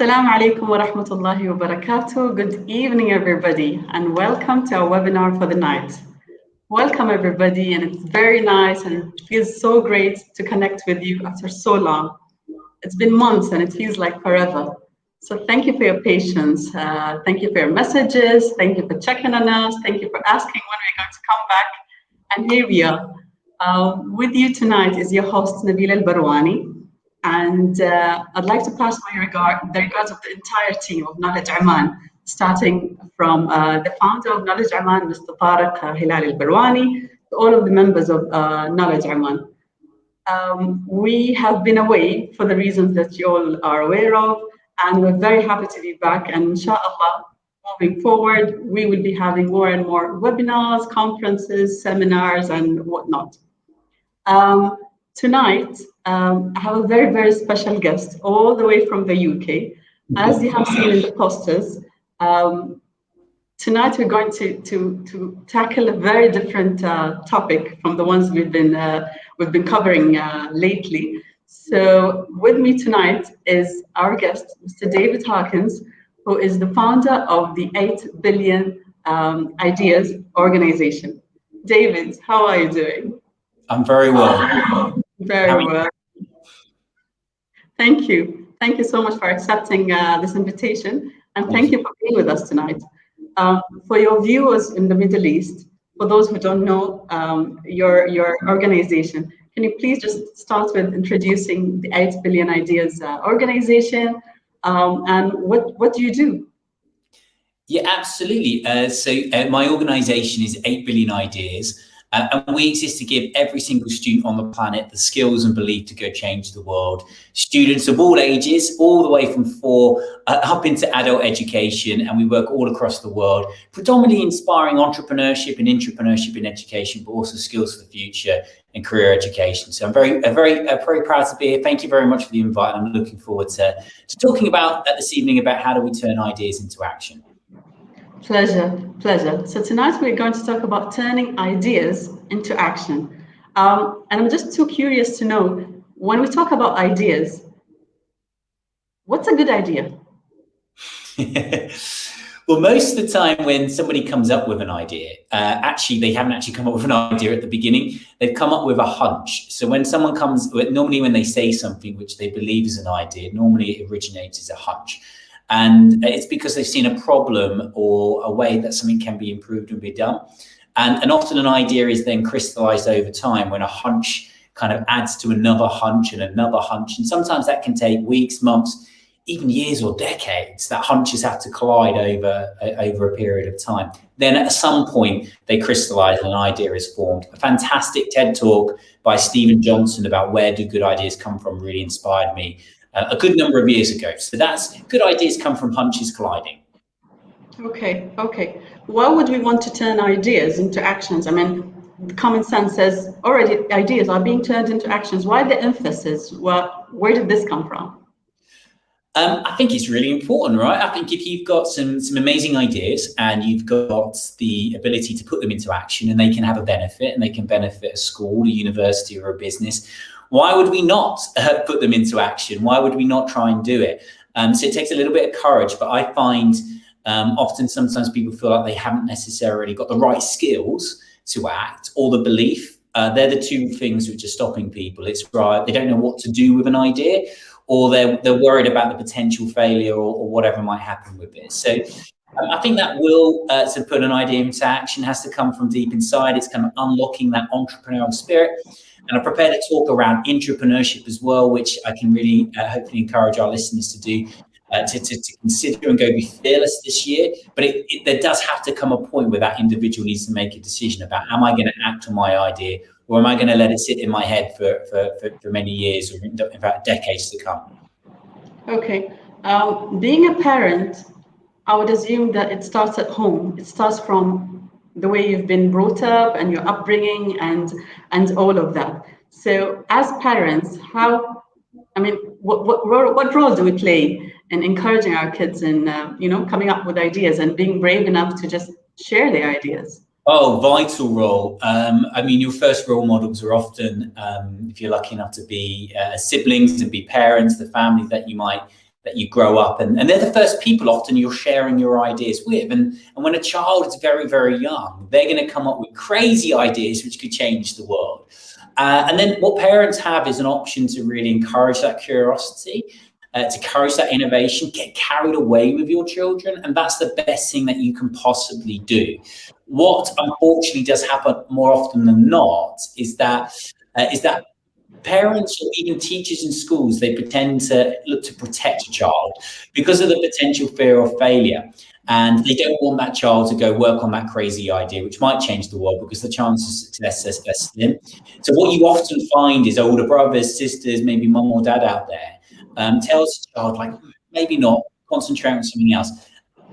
Assalamu alaikum wa rahmatullahi wa barakatuh. Good evening, everybody, and welcome to our webinar for the night. Welcome, everybody, and it's very nice and it feels so great to connect with you after so long. It's been months and it feels like forever. So thank you for your patience. Thank you for your messages. Thank you for checking on us. Thank you for asking when we're going to come back. And here we are. With you tonight is your host, Nabila Al-Barwani. And I'd like to pass the regards of the entire team of Knowledge Oman, starting from the founder of Knowledge Oman, Mr. Tariq Hilal Al-Barwani, to all of the members of Knowledge Oman. We have been away for the reasons that you all are aware of, and we're very happy to be back. And inshallah, moving forward, we will be having more and more webinars, conferences, seminars, and whatnot. Tonight, I have a very, very special guest all the way from the UK. As you have seen in the posters, tonight we're going to tackle a very different topic from the ones we've been covering lately. So with me tonight is our guest, Mr. David Hawkins, who is the founder of the 8 Billion Ideas organization. David, how are you doing? I'm very well. Very well. Thank you. Thank you so much for accepting this invitation, and thank you for being with us tonight. For your viewers in the Middle East, for those who don't know your organization, can you please just start with introducing the 8 Billion Ideas organization, and what do you do? Yeah, absolutely. So my organization is 8 Billion Ideas. And we exist to give every single student on the planet the skills and belief to go change the world. Students of all ages, all the way from 4 up into adult education, and we work all across the world, predominantly inspiring entrepreneurship and intrapreneurship in education, but also skills for the future and career education. So I'm very proud to be here. Thank you very much for the invite. I'm looking forward to talking about this evening about how do we turn ideas into action. Pleasure. So tonight we're going to talk about turning ideas into action. And I'm just too curious to know, when we talk about ideas, what's a good idea? Well, most of the time when somebody comes up with an idea, they haven't actually come up with an idea at the beginning. They've come up with a hunch. So when someone normally when they say something which they believe is an idea, normally it originates as a hunch. And it's because they've seen a problem or a way that something can be improved and be done. And often an idea is then crystallized over time when a hunch kind of adds to another hunch and another hunch. And sometimes that can take weeks, months, even years or decades. That hunches have to collide over a period of time. Then at some point they crystallize and an idea is formed. A fantastic TED talk by Stephen Johnson about where do good ideas come from really inspired me a good number of years ago. So that's good ideas come from hunches colliding. Okay. Why would we want to turn ideas into actions? I mean, common sense says already ideas are being turned into actions. Why the emphasis? Well, where did this come from? I think it's really important, right? I think if you've got some amazing ideas and you've got the ability to put them into action and they can have a benefit and they can benefit a school, a university or a business, why would we not put them into action? Why would we not try and do it? So it takes a little bit of courage, but I find often sometimes people feel like they haven't necessarily got the right skills to act or the belief. They're the two things which are stopping people. It's right, they don't know what to do with an idea, or they're worried about the potential failure or whatever might happen with it. So I think that will to put an idea into action has to come from deep inside. It's kind of unlocking that entrepreneurial spirit. And I'm prepared to talk around intrapreneurship as well, which I can really hopefully encourage our listeners to do, to consider and go be fearless this year. But there does have to come a point where that individual needs to make a decision about, am I going to act on my idea, or am I going to let it sit in my head for many years, or in fact decades to come? Okay. Being a parent, I would assume that it starts at home. It starts from the way you've been brought up and your upbringing and all of that. So as parents, what role do we play in encouraging our kids in coming up with ideas and being brave enough to just share their ideas? Oh, vital role. I mean, your first role models are often, if you're lucky enough to be siblings and be parents, the family that you might that you grow up, and they're the first people often you're sharing your ideas with. And when a child is very, very young, they're going to come up with crazy ideas which could change the world. And then what parents have is an option to really encourage that curiosity, to encourage that innovation, get carried away with your children. And that's the best thing that you can possibly do. What unfortunately does happen more often than not is that parents or even teachers in schools, they pretend to look to protect a child because of the potential fear of failure. And they don't want that child to go work on that crazy idea, which might change the world, because the chance of success is slim. So what you often find is older brothers, sisters, maybe mum or dad out there tells the child, like, maybe not, concentrate on something else.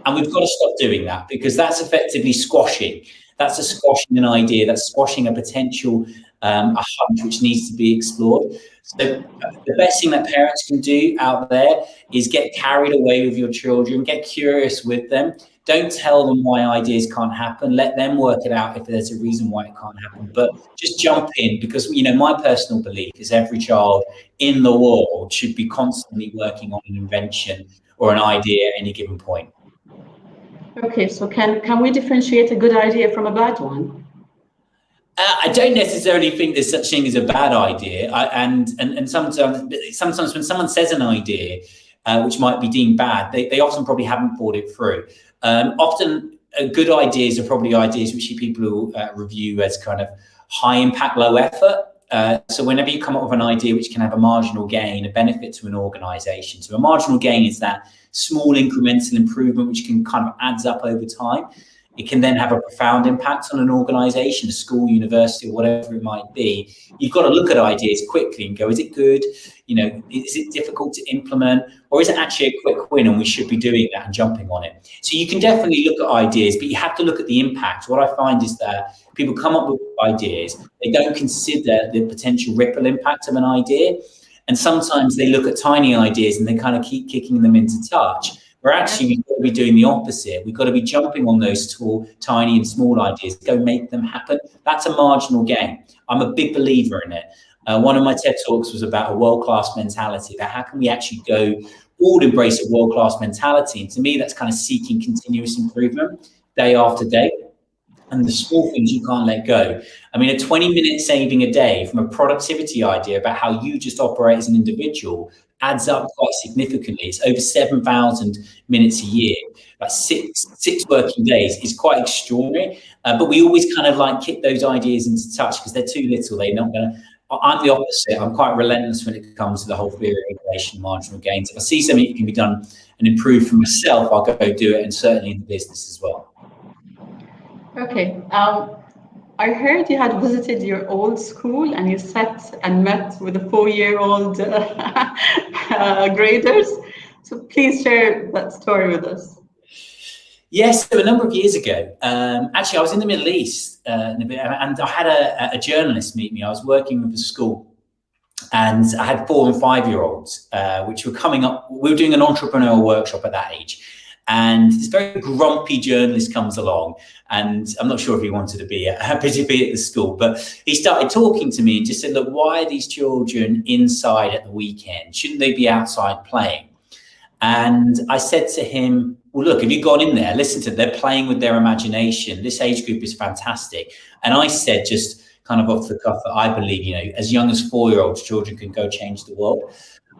And we've got to stop doing that, because that's effectively squashing. That's a squashing an idea, that's squashing a potential a hunch which needs to be explored. So the best thing that parents can do out there is get carried away with your children, get curious with them. Don't tell them why ideas can't happen. Let them work it out if there's a reason why it can't happen. But just jump in, because, you know, my personal belief is every child in the world should be constantly working on an invention or an idea at any given point. Okay, so can we differentiate a good idea from a bad one? I don't necessarily think there's such thing as a bad idea. And sometimes when someone says an idea which might be deemed bad, they often probably haven't thought it through. Often good ideas are probably ideas which people will review as kind of high impact, low effort. So whenever you come up with an idea which can have a marginal gain, a benefit to an organization. So a marginal gain is that small incremental improvement which can kind of adds up over time. It can then have a profound impact on an organization, a school, university, or whatever it might be. You've got to look at ideas quickly and go, is it good? You know, is it difficult to implement? Or is it actually a quick win and we should be doing that and jumping on it? So you can definitely look at ideas, but you have to look at the impact. What I find is that people come up with ideas, they don't consider the potential ripple impact of an idea. And sometimes they look at tiny ideas and they kind of keep kicking them into touch. Where actually we've got to be doing the opposite. We've got to be jumping on those tall, tiny and small ideas, go make them happen. That's a marginal gain. I'm a big believer in it. One of my TED Talks was about a world-class mentality, about how can we actually go all embrace a world-class mentality. And to me, that's kind of seeking continuous improvement day after day. And the small things you can't let go. I mean, a 20-minute saving a day from a productivity idea about how you just operate as an individual adds up quite significantly. It's over 7,000 minutes a year. Like six working days is quite extraordinary. But we always kind of like kick those ideas into touch because they're too little. They're not going to. I'm the opposite. I'm quite relentless when it comes to the whole theory of innovation, marginal gains. If I see something that can be done and improved for myself, I'll go do it, and certainly in the business as well. Okay. I heard you had visited your old school and you sat and met with the 4-year-old graders. So please share that story with us. Yes, so a number of years ago, actually I was in the Middle East and I had a journalist meet me. I was working with a school and I had 4 and 5-year-olds, which were coming up. We were doing an entrepreneurial workshop at that age. And this very grumpy journalist comes along, and I'm not sure if he wanted to be at the school, but he started talking to me and just said, look, why are these children inside at the weekend? Shouldn't they be outside playing? And I said to him, well, look, have you gone in there? Listen to them. They're playing with their imagination. This age group is fantastic. And I said, just kind of off the cuff, that I believe, you know, as young as 4-year-olds, children can go change the world.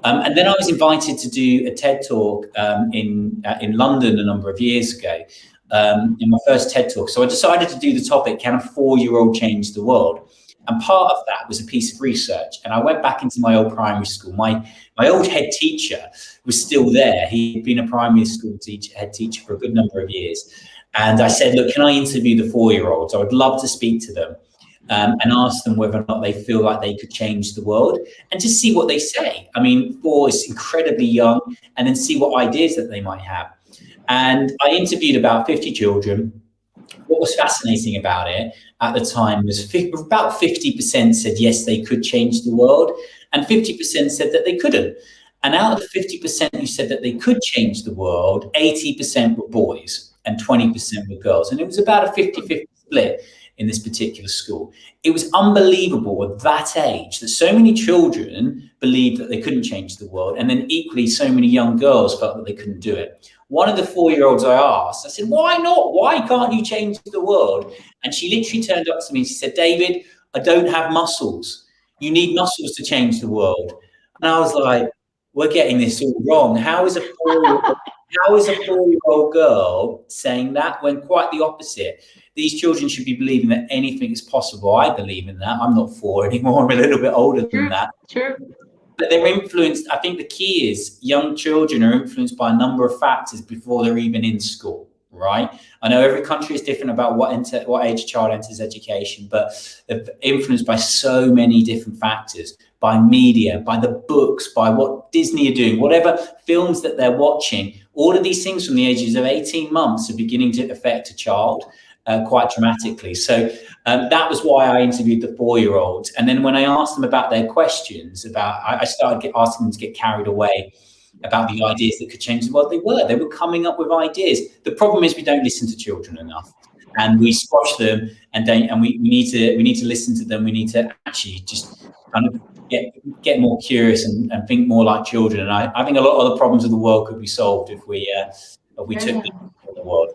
And then I was invited to do a TED Talk in London a number of years ago, in my first TED Talk. So I decided to do the topic, can a 4-year-old change the world? And part of that was a piece of research. And I went back into my old primary school. My old head teacher was still there. He'd been a primary school head teacher for a good number of years. And I said, look, can I interview the 4-year-olds? I would love to speak to them. And ask them whether or not they feel like they could change the world, and just see what they say. I mean, 4 is incredibly young, and then see what ideas that they might have. And I interviewed about 50 children. What was fascinating about it at the time was about 50% said yes, they could change the world, and 50% said that they couldn't. And out of the 50% who said that they could change the world, 80% were boys and 20% were girls. And it was about a 50-50 split in this particular school. It was unbelievable at that age that so many children believed that they couldn't change the world, and then equally so many young girls felt that they couldn't do it. One of the 4-year-olds I asked, I said, why not? Why can't you change the world? And she literally turned up to me and she said, David, I don't have muscles. You need muscles to change the world. And I was like, we're getting this all wrong. How is a 4-year-old girl saying that, when quite the opposite? These children should be believing that anything is possible. I believe in that. I'm not 4 anymore. I'm a little bit older than that. True. But they're influenced. I think the key is young children are influenced by a number of factors before they're even in school, right? I know every country is different about what age a child enters education, but they're influenced by so many different factors, by media, by the books, by what Disney are doing, whatever films that they're watching. All of these things from the ages of 18 months are beginning to affect a child quite dramatically. So that was why I interviewed the 4-year-olds. And then when I asked them about their questions, I started asking them to get carried away about the ideas that could change the world. They were coming up with ideas. The problem is we don't listen to children enough, and we squash them, and we need to listen to them. We need to actually just kind of get more curious and think more like children. And I think a lot of the problems of the world could be solved if we took the world.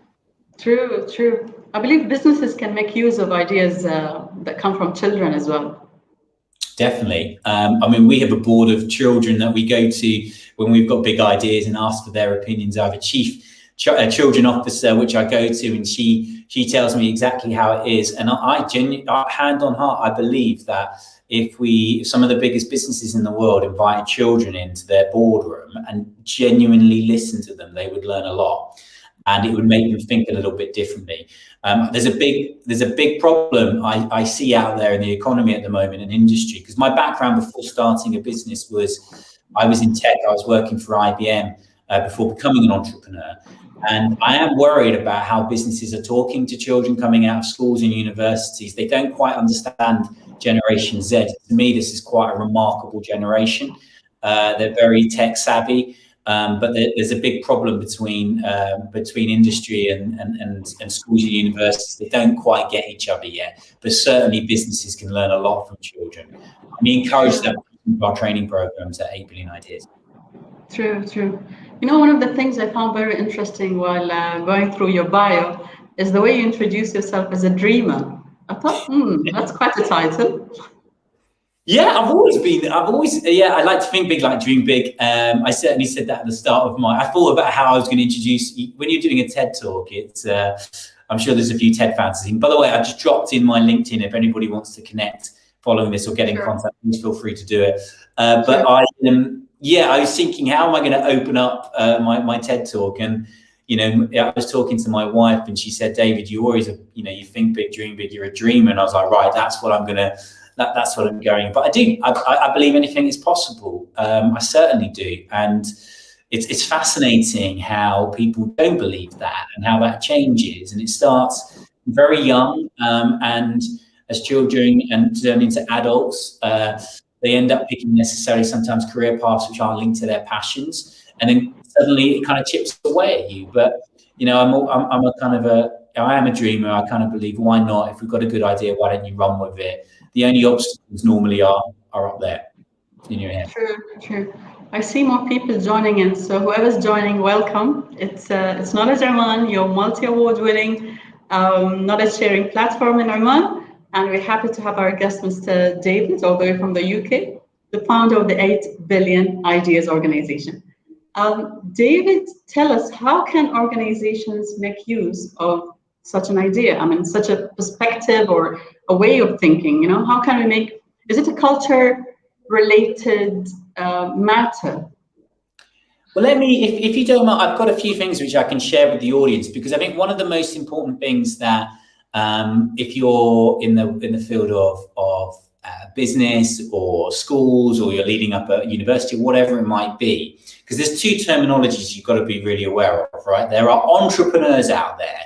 True. I believe businesses can make use of ideas that come from children as well. Definitely. I mean, we have a board of children that we go to when we've got big ideas and ask for their opinions. I have a children officer, which I go to, and she tells me exactly how it is. And I genuinely, hand on heart, I believe that if some of the biggest businesses in the world invited children into their boardroom and genuinely listened to them, they would learn a lot. And it would make them think a little bit differently. There's a big problem I see out there in the economy at the moment, in industry, because my background before starting a business was, I was in tech. I was working for IBM before becoming an entrepreneur. And I am worried about how businesses are talking to children coming out of schools and universities. They don't quite understand Generation Z. To me, this is quite a remarkable generation. They're very tech savvy. But there's a big problem between industry and schools and universities. They don't quite get each other yet, but certainly businesses can learn a lot from children. We encourage them through our training programs at 8 Billion Ideas. True. You know, one of the things I found very interesting while going through your bio is the way you introduce yourself as a dreamer. I thought, that's quite a title. Yeah, I like to think big, like dream big. I certainly said that at the start of I thought about how I was going to introduce you. When you're doing a TED talk, it's, I'm sure there's a few TED fans. By the way, I just dropped in my LinkedIn. If anybody wants to connect following this or get in contact, please feel free to do it. But I was thinking, how am I going to open up my TED talk? And, you know, I was talking to my wife and she said, David, you always, you think big, dream big, you're a dreamer. And I was like, right, that's what I'm going. But I believe anything is possible. I certainly do. And it's fascinating how people don't believe that and how that changes. And it starts very young, and as children and turn into adults, they end up picking necessarily sometimes career paths which aren't linked to their passions. And then suddenly it kind of chips away at you. But, you know, I am a dreamer. I kind of believe, why not? If we've got a good idea, why don't you run with it? The only obstacles normally are up there in your head. True. I see more people joining in. So whoever's joining, welcome. It's Knowledge Oman, your multi-award winning knowledge sharing platform in Oman. And we're happy to have our guest, Mr. David, all the way from the UK, the founder of the 8 Billion Ideas organization. David, tell us, how can organizations make use of such an idea? I mean, such a perspective or a way of thinking, how can we is it a culture related matter? Well, if you don't mind, I've got a few things which I can share with the audience, because I think one of the most important things that if you're in the field of business or schools, or you're leading up a university, whatever it might be, because there's two terminologies you've got to be really aware of, right? There are entrepreneurs out there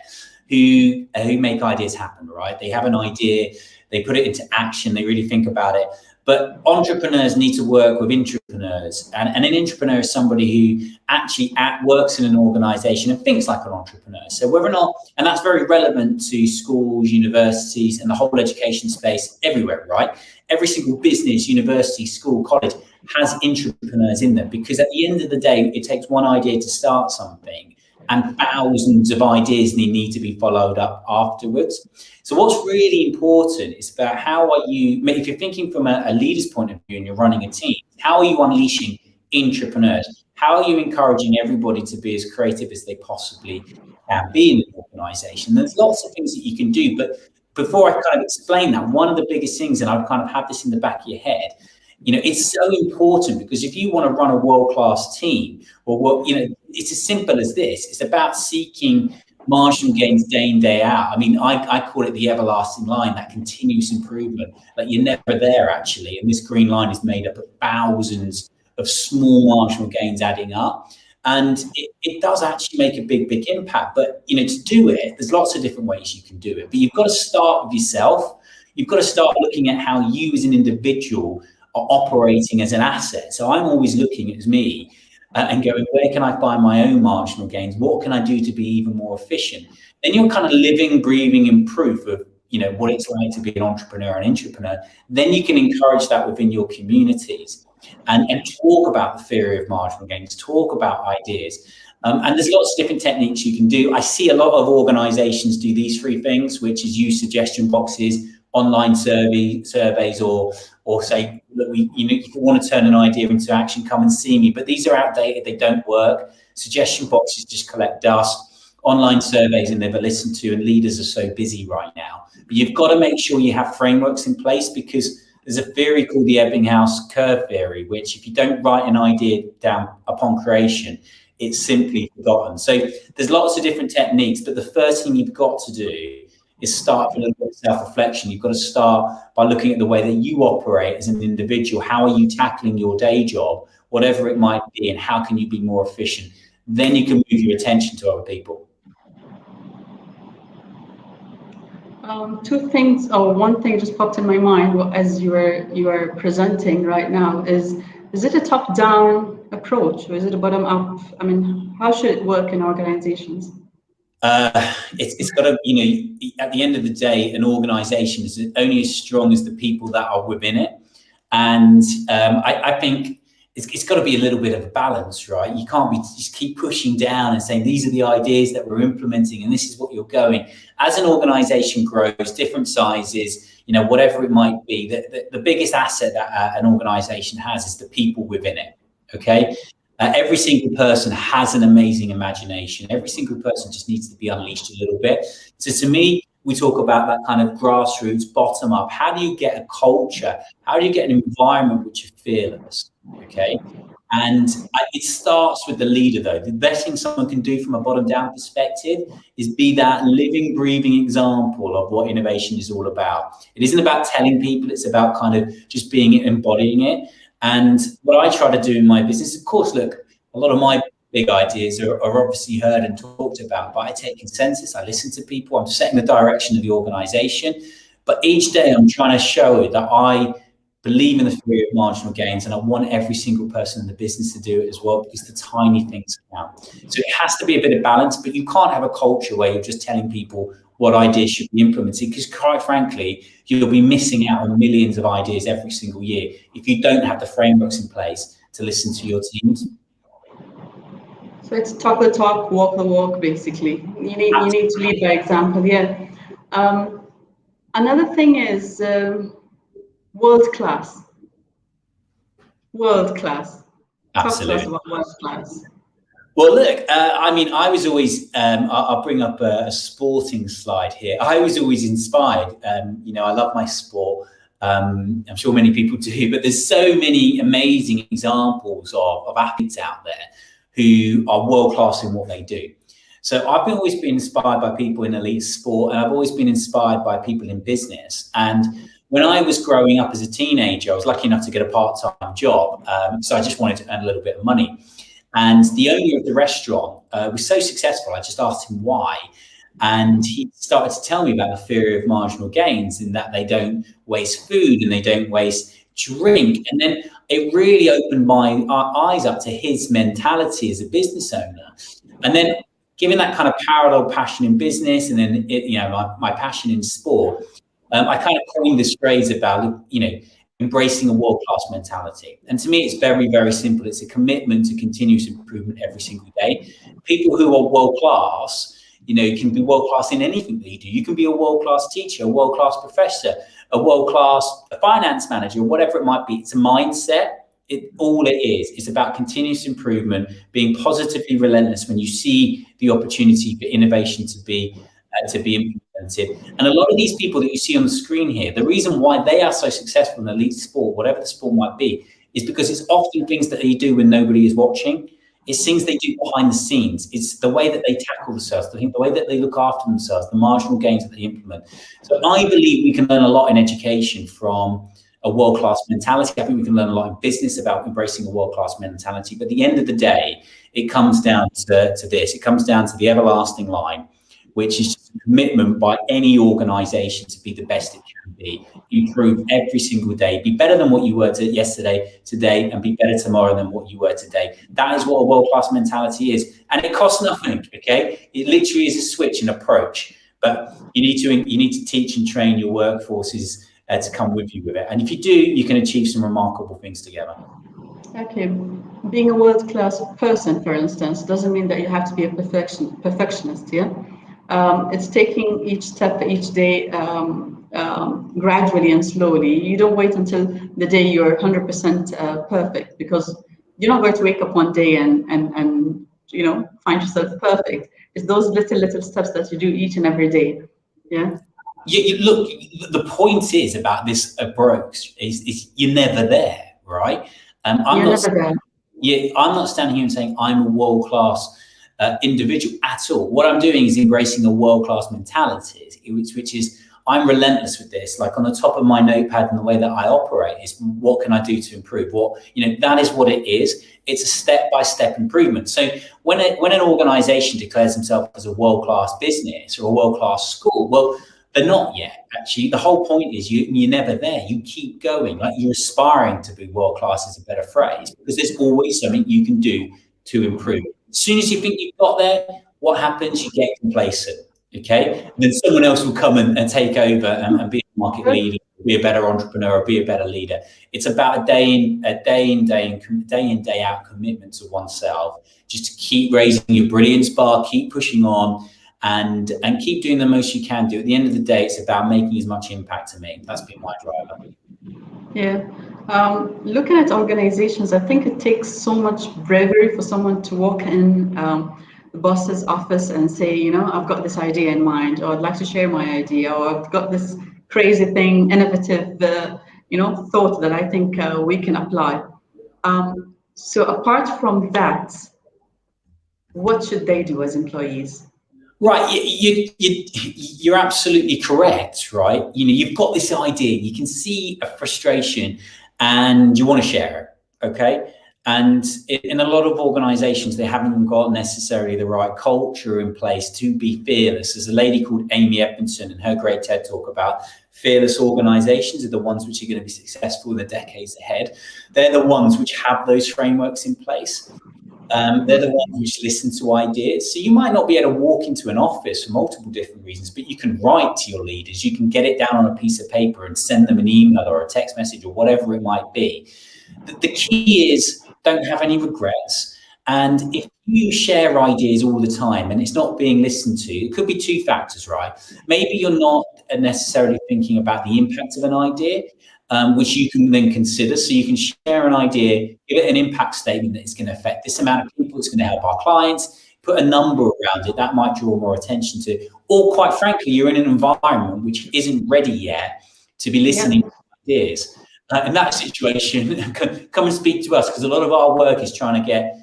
who make ideas happen, right? They have an idea, they put it into action, they really think about it. But entrepreneurs need to work with entrepreneurs, and an entrepreneur is somebody who actually works in an organization and thinks like an entrepreneur. So whether or not, and that's very relevant to schools, universities, and the whole education space everywhere, right? Every single business, university, school, college has entrepreneurs in them, because at the end of the day, it takes one idea to start something, and thousands of ideas need to be followed up afterwards. So what's really important is about how are you, if you're thinking from a leader's point of view and you're running a team, how are you unleashing entrepreneurs? How are you encouraging everybody to be as creative as they possibly can be in an organization? There's lots of things that you can do, but before I kind of explain that, one of the biggest things, and I've kind of had this in the back of your head, it's so important, because if you want to run a world-class team, or it's as simple as this. It's about seeking marginal gains day in, day out. I mean, I call it the everlasting line, that continuous improvement. Like, you're never there, actually. And this green line is made up of thousands of small marginal gains adding up. And it does actually make a big impact. But, to do it, there's lots of different ways you can do it. But you've got to start with yourself. You've got to start looking at how you as an individual are operating as an asset. So I'm always looking at me and going, where can I find my own marginal gains? What can I do to be even more efficient? Then you're kind of living, breathing in proof of, what it's like to be an entrepreneur and intrapreneur. Then you can encourage that within your communities and talk about the theory of marginal gains, talk about ideas. And there's lots of different techniques you can do. I see a lot of organizations do these three things, which is use suggestion boxes, online surveys, or say, look, if you want to turn an idea into action, come and see me. But these are outdated, they don't work. Suggestion boxes just collect dust. Online surveys are never listened to, and leaders are so busy right now. But you've got to make sure you have frameworks in place, because there's a theory called the Ebbinghaus curve theory, which if you don't write an idea down upon creation, it's simply forgotten. So there's lots of different techniques, but the first thing you've got to do is start with a little bit of self-reflection. You've got to start by looking at the way that you operate as an individual. How are you tackling your day job, whatever it might be, and how can you be more efficient? Then you can move your attention to other people. Two things, or one thing just popped in my mind as you are presenting right now is it a top-down approach, or is it a bottom-up? I mean, how should it work in organizations? It's got to, at the end of the day, an organization is only as strong as the people that are within it. And I think it's got to be a little bit of a balance, right? You can't just keep pushing down and saying, these are the ideas that we're implementing and this is what you're going. As an organization grows, different sizes, whatever it might be, the biggest asset that an organization has is the people within it, okay? Every single person has an amazing imagination. Every single person just needs to be unleashed a little bit. So to me, we talk about that kind of grassroots, bottom up. How do you get a culture? How do you get an environment which is fearless? Okay. And it starts with the leader, though. The best thing someone can do from a bottom down perspective is be that living, breathing example of what innovation is all about. It isn't about telling people, it's about kind of just being it, embodying it. And what I try to do in my business, of course, look, a lot of my big ideas are obviously heard and talked about, but I take consensus, I listen to people, I'm setting the direction of the organization. But each day I'm trying to show that I believe in the theory of marginal gains, and I want every single person in the business to do it as well, because the tiny things count. So it has to be a bit of balance, but you can't have a culture where you're just telling people what ideas should be implemented, because quite frankly, you'll be missing out on millions of ideas every single year if you don't have the frameworks in place to listen to your teams. So it's talk the talk, walk the walk, basically. You need to lead by example, yeah. Another thing is world class. World class. Absolutely. Talk to us about world class. Well, look, I was always, I'll bring up a sporting slide here. I was always inspired. I love my sport. I'm sure many people do, but there's so many amazing examples of athletes out there who are world-class in what they do. So I've always been inspired by people in elite sport, and I've always been inspired by people in business. And when I was growing up as a teenager, I was lucky enough to get a part-time job. So I just wanted to earn a little bit of money. And the owner of the restaurant was so successful, I just asked him why. And he started to tell me about the theory of marginal gains, in that they don't waste food and they don't waste drink. And then it really opened my eyes up to his mentality as a business owner. And then given that kind of parallel passion in business and then, my passion in sport, I kind of coined this phrase about, embracing a world-class mentality. And to me, it's very, very simple. It's a commitment to continuous improvement every single day. People who are world-class, can be world-class in anything that you do. You can be a world-class teacher, a world-class professor, a world-class finance manager, whatever it might be. It's a mindset. All it is about continuous improvement, being positively relentless when you see the opportunity for innovation to be implemented. And a lot of these people that you see on the screen here, the reason why they are so successful in elite sport, whatever the sport might be, is because it's often things that they do when nobody is watching. It's things they do behind the scenes. It's the way that they tackle themselves, the way that they look after themselves, the marginal gains that they implement. So I believe we can learn a lot in education from a world-class mentality. I think we can learn a lot in business about embracing a world-class mentality. But at the end of the day, it comes down to this. It comes down to the everlasting line, which is just a commitment by any organization to be the best it can be, improve every single day, be better than what you were yesterday, today, and be better tomorrow than what you were today. That is what a world-class mentality is. And it costs nothing, okay? It literally is a switch and approach. But you need to teach and train your workforces to come with you with it. And if you do, you can achieve some remarkable things together. Okay. Being a world-class person, for instance, doesn't mean that you have to be a perfectionist, yeah? It's taking each step each day gradually and slowly. You don't wait until the day you're 100% perfect, because you're not going to wake up one day and find yourself perfect. It's those little steps that you do each and every day. Yeah. Look, the point is about this approach is you're never there, right? I'm not standing here and saying I'm a world-class individual at all. What I'm doing is embracing a world-class mentality, which is I'm relentless with this. Like on the top of my notepad and the way that I operate is what can I do to improve? That is what it is. It's a step-by-step improvement. So when an organization declares themselves as a world-class business or a world-class school, well, they're not yet. Actually, the whole point is you're never there. You keep going. Like you're aspiring to be world-class is a better phrase, because there's always something you can do to improve. As soon as you think you've got there, what happens? You get complacent, okay? And then someone else will come and take over and be a market leader, be a better entrepreneur, or be a better leader. It's about a day in, day out commitment to oneself, just to keep raising your brilliance bar, keep pushing on, and keep doing the most you can do. At the end of the day, it's about making as much impact to me. That's been my driver. Yeah. Looking at organizations, I think it takes so much bravery for someone to walk in the boss's office and say, I've got this idea in mind, or I'd like to share my idea, or I've got this crazy thing, innovative, thought that I think we can apply. So apart from that, what should they do as employees? Right, you're absolutely correct, right? You've got this idea, you can see a frustration and you want to share it, okay? And in a lot of organizations, they haven't got necessarily the right culture in place to be fearless. There's a lady called Amy Edmondson and her great TED talk about fearless organizations are the ones which are going to be successful in the decades ahead. They're the ones which have those frameworks in place. They're the ones which listen to ideas. So you might not be able to walk into an office for multiple different reasons, but you can write to your leaders. You can get it down on a piece of paper and send them an email or a text message or whatever it might be. The key is don't have any regrets. And if you share ideas all the time and it's not being listened to, it could be two factors, right? Maybe you're not necessarily thinking about the impact of an idea, which you can then consider. So you can share an idea, give it an impact statement that it's going to affect this amount of people, it's going to help our clients, put a number around it, that might draw more attention to. Or quite frankly, you're in an environment which isn't ready yet to be listening to ideas. In that situation, come and speak to us, because a lot of our work is trying to get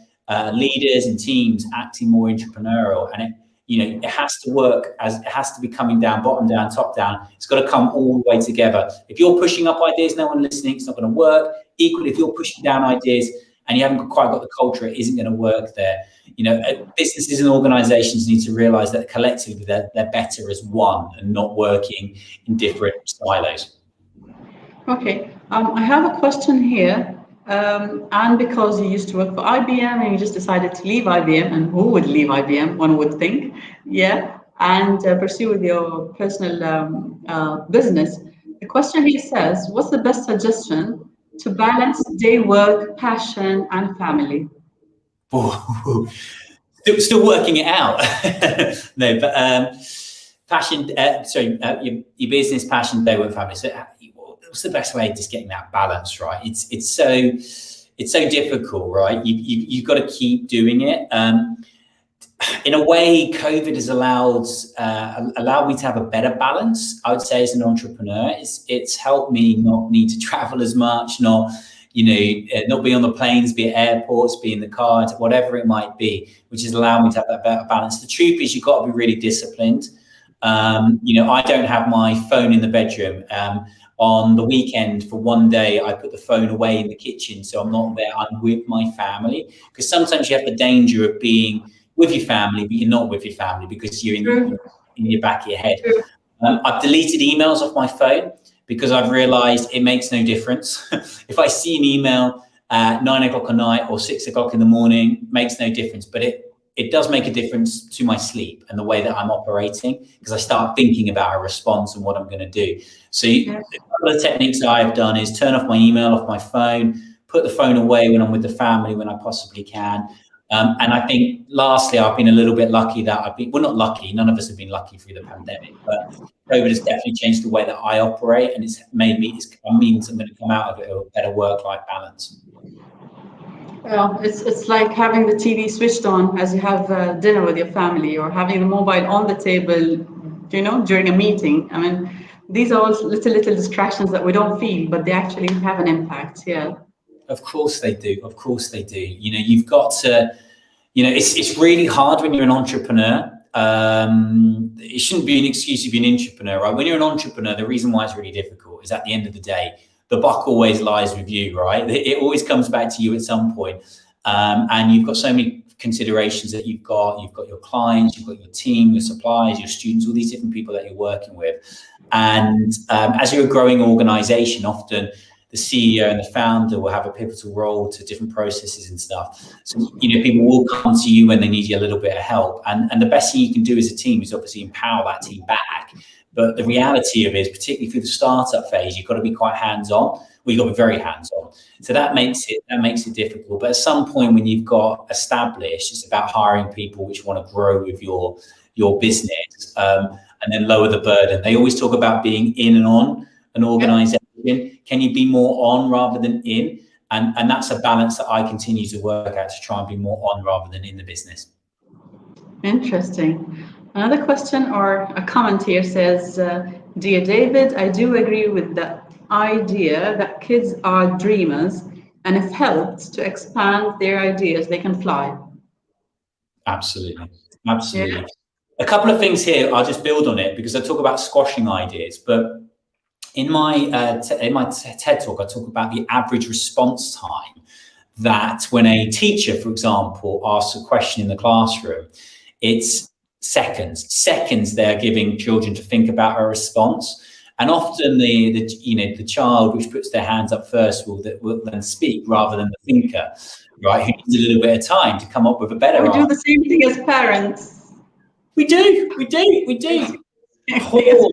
leaders and teams acting more entrepreneurial, and it has to work as it has to be coming down, bottom down, top down. It's got to come all the way together. If you're pushing up ideas, no one listening, it's not going to work. Equally, if you're pushing down ideas and you haven't quite got the culture, it isn't going to work there. Businesses and organizations need to realize that collectively they're better as one and not working in different silos. Okay, I have a question here. And because you used to work for IBM and you just decided to leave IBM, and who would leave IBM, one would think, yeah, and pursue with your personal business. The question here says, what's the best suggestion to balance day work, passion, and family? Still working it out. No, but passion. Sorry, your business passion, day work, family. So, what's the best way of just getting that balance right? It's so difficult, right? You've got to keep doing it. In a way, COVID has allowed me to have a better balance. I would say as an entrepreneur, it's helped me not need to travel as much, not be on the planes, be at airports, be in the car, whatever it might be, which has allowed me to have that better balance. The truth is, you've got to be really disciplined. I don't have my phone in the bedroom. On the weekend, for one day, I put the phone away in the kitchen, so I'm not there. I'm with my family, because sometimes you have the danger of being with your family, but you're not with your family because you're in your back of your head. I've deleted emails off my phone because I've realized it makes no difference. If I see an email at 9 o'clock at night or 6 o'clock in the morning, makes no difference. But it does make a difference to my sleep and the way that I'm operating, because I start thinking about a response and what I'm going to do. So a couple of techniques that I've done is turn off my email, off my phone, put the phone away when I'm with the family when I possibly can. And I think, lastly, I've been a little bit lucky that not lucky, none of us have been lucky through the pandemic, but COVID has definitely changed the way that I operate, and it means I'm going to come out of it with a better work-life balance. Well, it's like having the TV switched on as you have dinner with your family, or having the mobile on the table, during a meeting. I mean, these are all little distractions that we don't feel, but they actually have an impact. Yeah. Of course they do. Of course they do. You've got to. It's really hard when you're an entrepreneur. It shouldn't be an excuse if you're an entrepreneur, right? When you're an entrepreneur, the reason why it's really difficult is at the end of the day, the buck always lies with you, right? It always comes back to you at some point. And you've got so many considerations that you've got your clients, you've got your team, your suppliers, your students, all these different people that you're working with. And as you're a growing organization, often the CEO and the founder will have a pivotal role to different processes and stuff. So, people will come to you when they need you a little bit of help. And the best thing you can do as a team is obviously empower that team back. But the reality of it is, particularly through the startup phase, you've got to be quite hands-on. Well, you've got to be very hands-on. So that makes it difficult. But at some point when you've got established, it's about hiring people which want to grow with your business, and then lower the burden. They always talk about being in and on an organization. Can you be more on rather than in? And that's a balance that I continue to work at, to try and be more on rather than in the business. Interesting. Another question or a comment here says, Dear David, I do agree with the idea that kids are dreamers, and if helped to expand their ideas, they can fly. Absolutely. Yeah. A couple of things here, I'll just build on it, because I talk about squashing ideas, but in my TED talk, I talk about the average response time that when a teacher, for example, asks a question in the classroom, it's seconds they're giving children to think about a response. And often the child which puts their hands up first will then speak rather than the thinker, right, who needs a little bit of time to come up with a better answer. We do the same thing as parents. We do. Pause.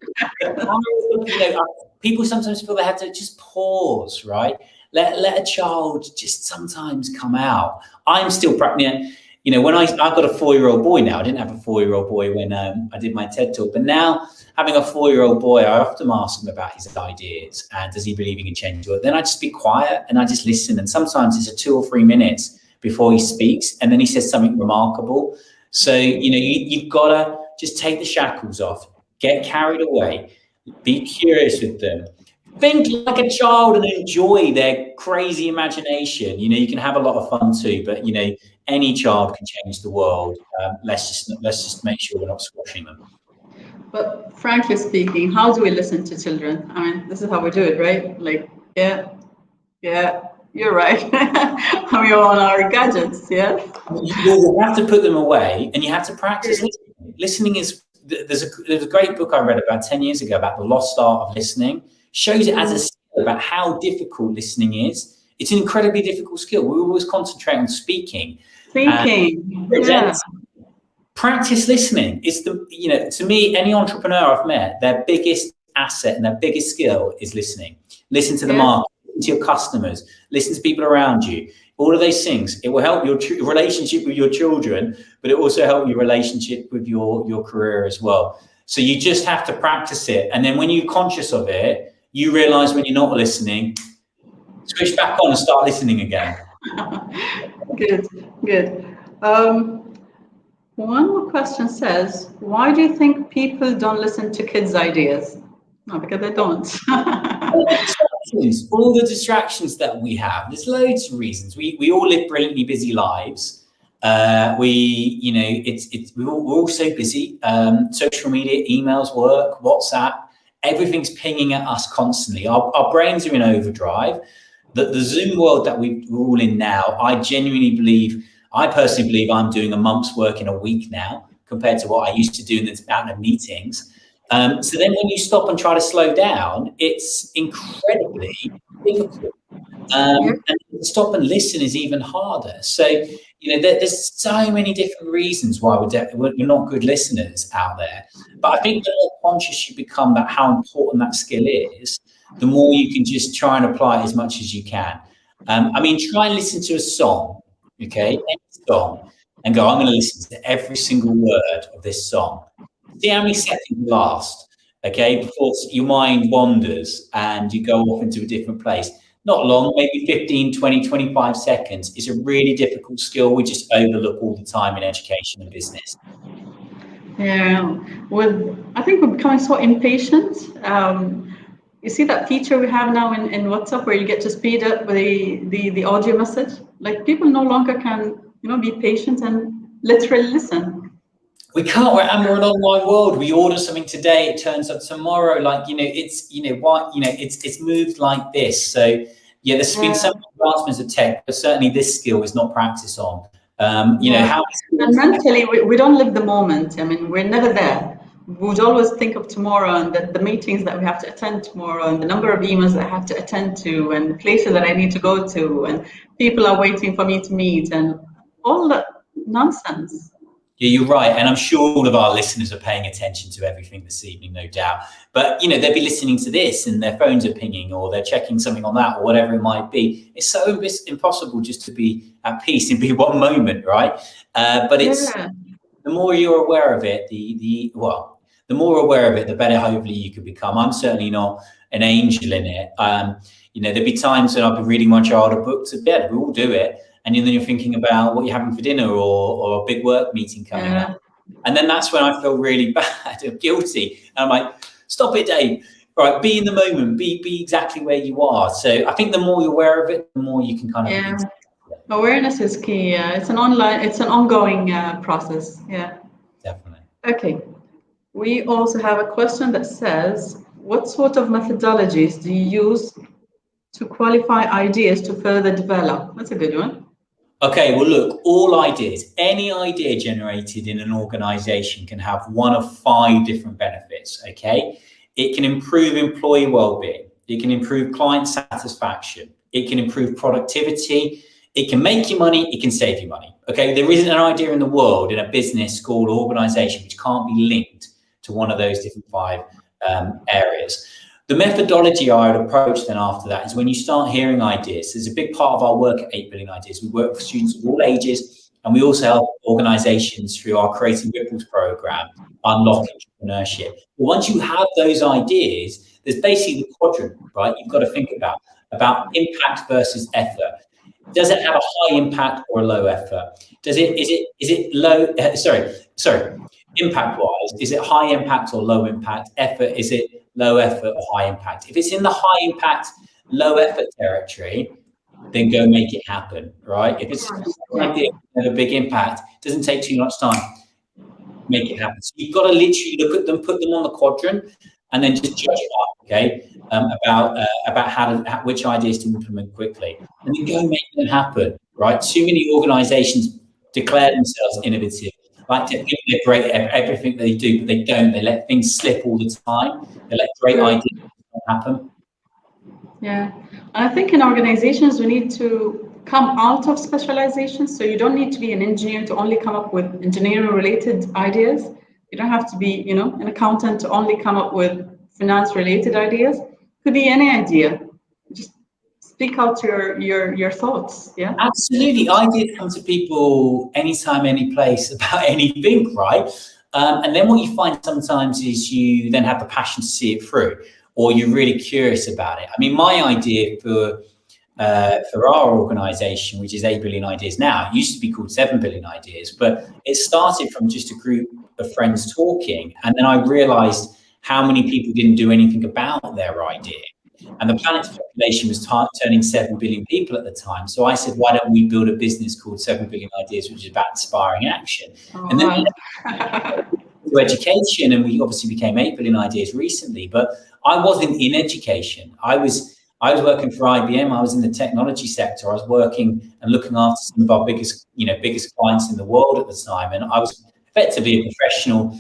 People sometimes feel they have to just pause, right? Let a child just sometimes come out. I'm still practicing. When I've got a 4-year-old boy now. I didn't have a 4-year-old boy when I did my TED talk, but now having a 4-year-old boy, I often ask him about his ideas and does he believe he can change the world. Then I just be quiet and I just listen. And sometimes it's a 2 or 3 minutes before he speaks, and then he says something remarkable. So you've got to just take the shackles off, get carried away, be curious with them. Think like a child and enjoy their crazy imagination. You can have a lot of fun too, but any child can change the world. Let's just make sure we're not squashing them. But frankly speaking, how do we listen to children? I mean, this is how we do it, right? Like, yeah, you're right. We're on our gadgets, yeah. You have to put them away, and you have to practice listening. Listening is. There's a great book I read about 10 years ago about the lost art of listening. Shows it as a skill. about how difficult listening is. It's an incredibly difficult skill. We always concentrate on speaking. Speaking, yeah. Practice listening is to me, any entrepreneur I've met, their biggest asset and their biggest skill is listening. Listen to the market, listen to your customers, listen to people around you. All of those things, it will help your relationship with your children, but it also help your relationship with your career as well. So you just have to practice it. And then when you're conscious of it, you realize when you're not listening, switch back on and start listening again. Good. One more question says, why do you think people don't listen to kids' ideas? No, because they don't. All the distractions that we have, there's loads of reasons. We all live brilliantly busy lives. We're all so busy. Social media, emails, work, WhatsApp, everything's pinging at us constantly. Our brains are in overdrive. The Zoom world that we're all in now, I personally believe I'm doing a month's work in a week now compared to what I used to do in the amount of meetings. So then when you stop and try to slow down, it's incredibly difficult. And stop and listen is even harder. So, there's so many different reasons why we're not good listeners out there. But I think the more conscious you become about how important that skill is, the more you can just try and apply it as much as you can. Try and listen to a song, okay, any song, and go, I'm going to listen to every single word of this song. See how many seconds last, okay, before your mind wanders and you go off into a different place. Not long, maybe 15, 20, 25 seconds is a really difficult skill we just overlook all the time in education and business. Yeah, I think we're becoming so impatient. You see that feature we have now in WhatsApp where you get to speed up the audio message? Like people no longer can, be patient and literally listen. We can't. We're an online world. We order something today, it turns up tomorrow. It's moved like this. So there's been some advancements of tech, but certainly this skill is not practiced on. And mentally, we don't live the moment. We're never there. We would always think of tomorrow and the meetings that we have to attend tomorrow and the number of emails that I have to attend to and the places that I need to go to and people are waiting for me to meet and all that nonsense. Yeah, you're right. And I'm sure all of our listeners are paying attention to everything this evening, no doubt. But, they'll be listening to this and their phones are pinging or they're checking something on that or whatever it might be. It's so impossible just to be at peace and be one moment, right? But it's the more you're aware of it, the more aware of it, the better hopefully you could become. I'm certainly not an angel in it. There'll be times when I'll be reading my child a book to bed. We all do it. And then you're thinking about what you're having for dinner or a big work meeting coming up. And then that's when I feel really bad or guilty. And I'm like, stop it, Dave. Right, be in the moment, be exactly where you are. So I think the more you're aware of it, the more you can kind of awareness is key. It's an ongoing process. Yeah. Definitely. Okay. We also have a question that says, what sort of methodologies do you use to qualify ideas to further develop? That's a good one. Okay, well, look, all ideas, any idea generated in an organization can have one of 5 different benefits, okay? It can improve employee well-being. It can improve client satisfaction. It can improve productivity. It can make you money. It can save you money, okay? There isn't an idea in the world, in a business, school, or organization, which can't be linked to one of those different 5 areas. The methodology I would approach then after that is when you start hearing ideas. There's a big part of our work at 8 Billion Ideas. We work with students of all ages, and we also help organizations through our Creating Ripples program, unlock entrepreneurship. But once you have those ideas, there's basically the quadrant, right? You've got to think about impact versus effort. Does it have a high impact or a low effort? Is it low? Impact-wise, is it high impact or low impact? Effort, is it low effort or high impact? If it's in the high impact, low effort territory, then go make it happen, right? If it's an idea of a big impact, it doesn't take too much time, make it happen. So you've got to literally look at them, put them on the quadrant, and then just judge it up, okay? About which ideas to implement quickly, and then go make them happen, right? Too many organizations declare themselves innovative, like to think they're great at everything they do, but they don't. They let things slip all the time. They let great ideas happen. Yeah. And I think in organizations, we need to come out of specialization. So you don't need to be an engineer to only come up with engineering related ideas. You don't have to be, an accountant to only come up with finance related ideas. Could be any idea. Just speak out your thoughts. Yeah. Absolutely. Ideas come to people anytime, any place about anything, right? And then what you find sometimes is you then have the passion to see it through, or you're really curious about it. I mean, my idea for our organization, which is 8 billion ideas now, it used to be called 7 billion ideas, but it started from just a group of friends talking. And then I realized how many people didn't do anything about their idea. And the planet's population was turning 7 billion people at the time. So I said, why don't we build a business called 7 billion ideas, which is about inspiring action? Oh, And then wow. to education, and we obviously became 8 billion ideas recently, but I wasn't in education. I was working for IBM. I was in the technology sector. I was working and looking after some of our biggest clients in the world at the time, and I was effectively a professional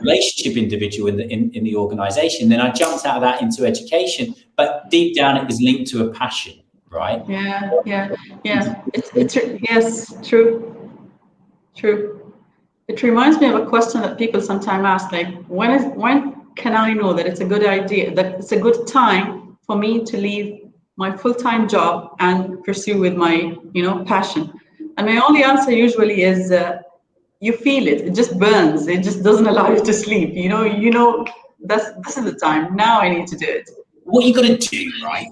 relationship individual in the organization. Then I jumped out of that into education, but deep down it was linked to a passion, right? Yeah, yeah, yeah. It's yes, true, true. It reminds me of a question that people sometimes ask, like, when can I know that it's a good idea, that it's a good time for me to leave my full-time job and pursue with my, passion? And my only answer usually is, you feel it. It just burns. It just doesn't allow you to sleep. This is the time. Now I need to do it. What you got to do, right?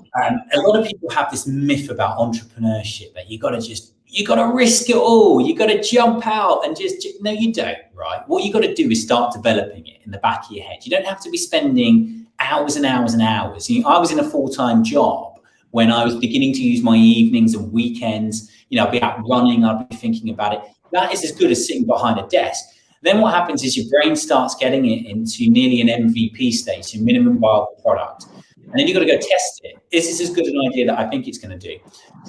A lot of people have this myth about entrepreneurship that you got to risk it all. You got to jump out and no, you don't, right? What you got to do is start developing it in the back of your head. You don't have to be spending hours and hours and hours. I was in a full-time job when I was beginning to use my evenings and weekends. I'd be out running, I'd be thinking about it. That is as good as sitting behind a desk. Then what happens is your brain starts getting it into nearly an MVP stage, a minimum viable product. And then you've got to go test it. Is this as good an idea that I think it's going to do?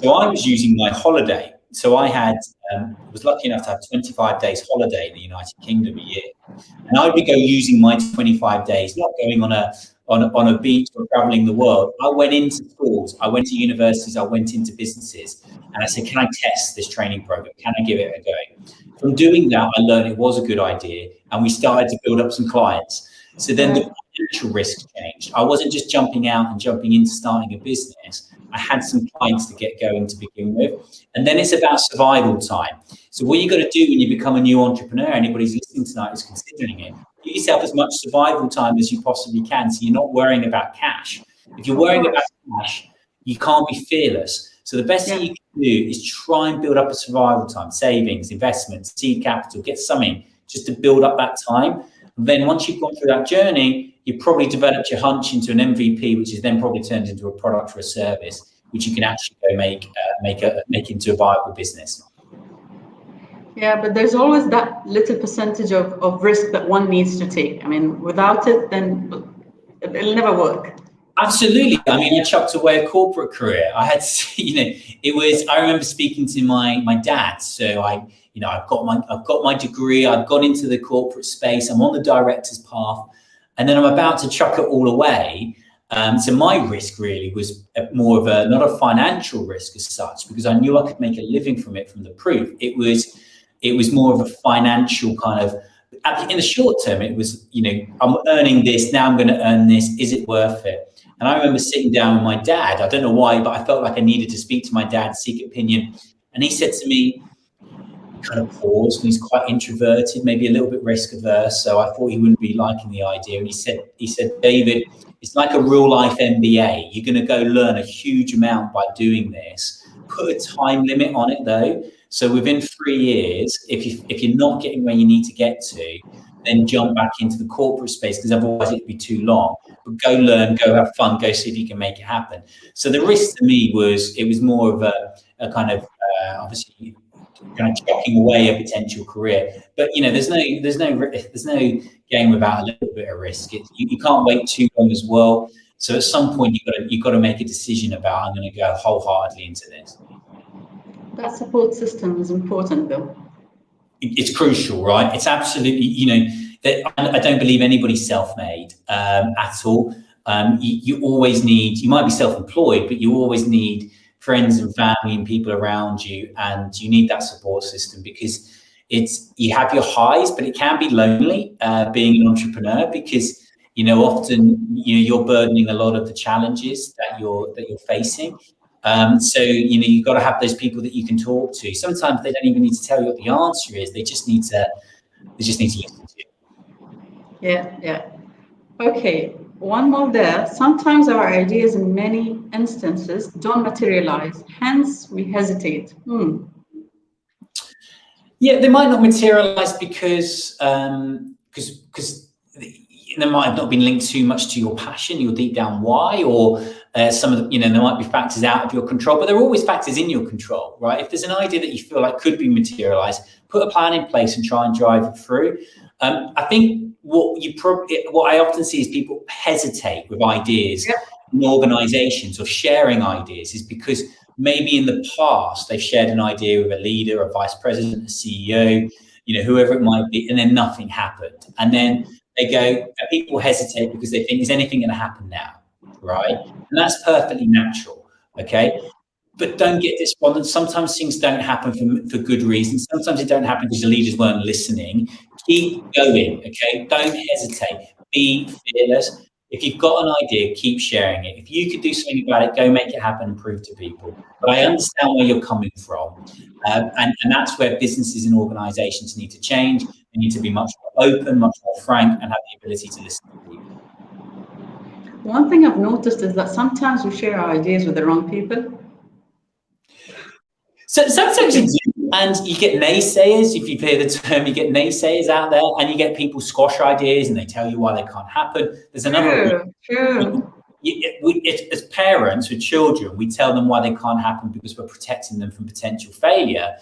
So I was using my holiday. So I was lucky enough to have 25 days holiday in the United Kingdom a year. And I would go using my 25 days, not going on a beach or traveling the world. I went into schools, I went to universities, I went into businesses, and I said, can I test this training program? Can I give it a go? From doing that, I learned it was a good idea, and we started to build up some clients. So then the financial risk changed. I wasn't just jumping out and jumping into starting a business. I had some clients to get going to begin with. And then it's about survival time. So what you got to do when you become a new entrepreneur, anybody who's listening tonight is considering it, give yourself as much survival time as you possibly can, so you're not worrying about cash. If you're worrying about cash, you can't be fearless. So the best thing you can do is try and build up a survival time, savings, investments, seed capital, get something just to build up that time. And then once you've gone through that journey, you've probably developed your hunch into an MVP, which is then probably turned into a product or a service, which you can actually go make into a viable business. Yeah, but there's always that little percentage of risk that one needs to take. I mean, without it, then it'll never work. Absolutely. I mean, I chucked away a corporate career. I had, I remember speaking to my dad. So I've got my degree. I've gone into the corporate space. I'm on the director's path, and then I'm about to chuck it all away. So my risk really was more of not a financial risk as such, because I knew I could make a living from it, from the proof. It was more of a financial kind of, in the short term, it was, I'm earning this, now I'm going to earn this. Is it worth it? And I remember sitting down with my dad. I don't know why, but I felt like I needed to speak to my dad, seek opinion. And he said to me, kind of paused, and he's quite introverted, maybe a little bit risk averse. So I thought he wouldn't be liking the idea. And he said, David, it's like a real life MBA. You're going to go learn a huge amount by doing this. Put a time limit on it though. So within 3 years, if you're not getting where you need to get to, then jump back into the corporate space, because otherwise it'd be too long. But go learn, go have fun, go see if you can make it happen. So the risk to me was more of a kind of obviously kind of chucking away a potential career. But there's no game without a little bit of risk. You can't wait too long as well. So at some point you've got to make a decision about, I'm going to go wholeheartedly into this. That support system is important, though. It's crucial, right? It's absolutely, I don't believe anybody's self-made at all. You always need, you might be self-employed, but you always need friends and family and people around you, and you need that support system, because you have your highs, but it can be lonely being an entrepreneur, because often you're burdening a lot of the challenges that you're facing. So you've got to have those people that you can talk to. Sometimes they don't even need to tell you what the answer is. They just need to listen to you. Yeah. Okay, one more there. Sometimes our ideas in many instances don't materialize, hence we hesitate. Yeah, they might not materialize because they might have not been linked too much to your passion, your deep down why, or some of the, there might be factors out of your control, but there are always factors in your control, right? If there's an idea that you feel like could be materialized, put a plan in place and try and drive it through. I think what I often see is people hesitate with ideas in organizations or sharing ideas is because maybe in the past they've shared an idea with a leader, a vice president, a CEO, whoever it might be, and then nothing happened. And then people hesitate because they think, is anything going to happen now? Right? And that's perfectly natural. Okay. But don't get despondent. Sometimes things don't happen for good reasons. Sometimes it don't happen because the leaders weren't listening. Keep going, okay? Don't hesitate. Be fearless. If you've got an idea, keep sharing it. If you could do something about it, go make it happen and prove to people. But I understand where you're coming from. And that's where businesses and organizations need to change. They need to be much more open, much more frank, and have the ability to listen to people. One thing I've noticed is that sometimes we share our ideas with the wrong people. So sometimes you do, and you get naysayers. If you've heard the term, you get naysayers out there, and you get people squash ideas and they tell you why they can't happen. There's another. True. As parents with children, we tell them why they can't happen because we're protecting them from potential failure.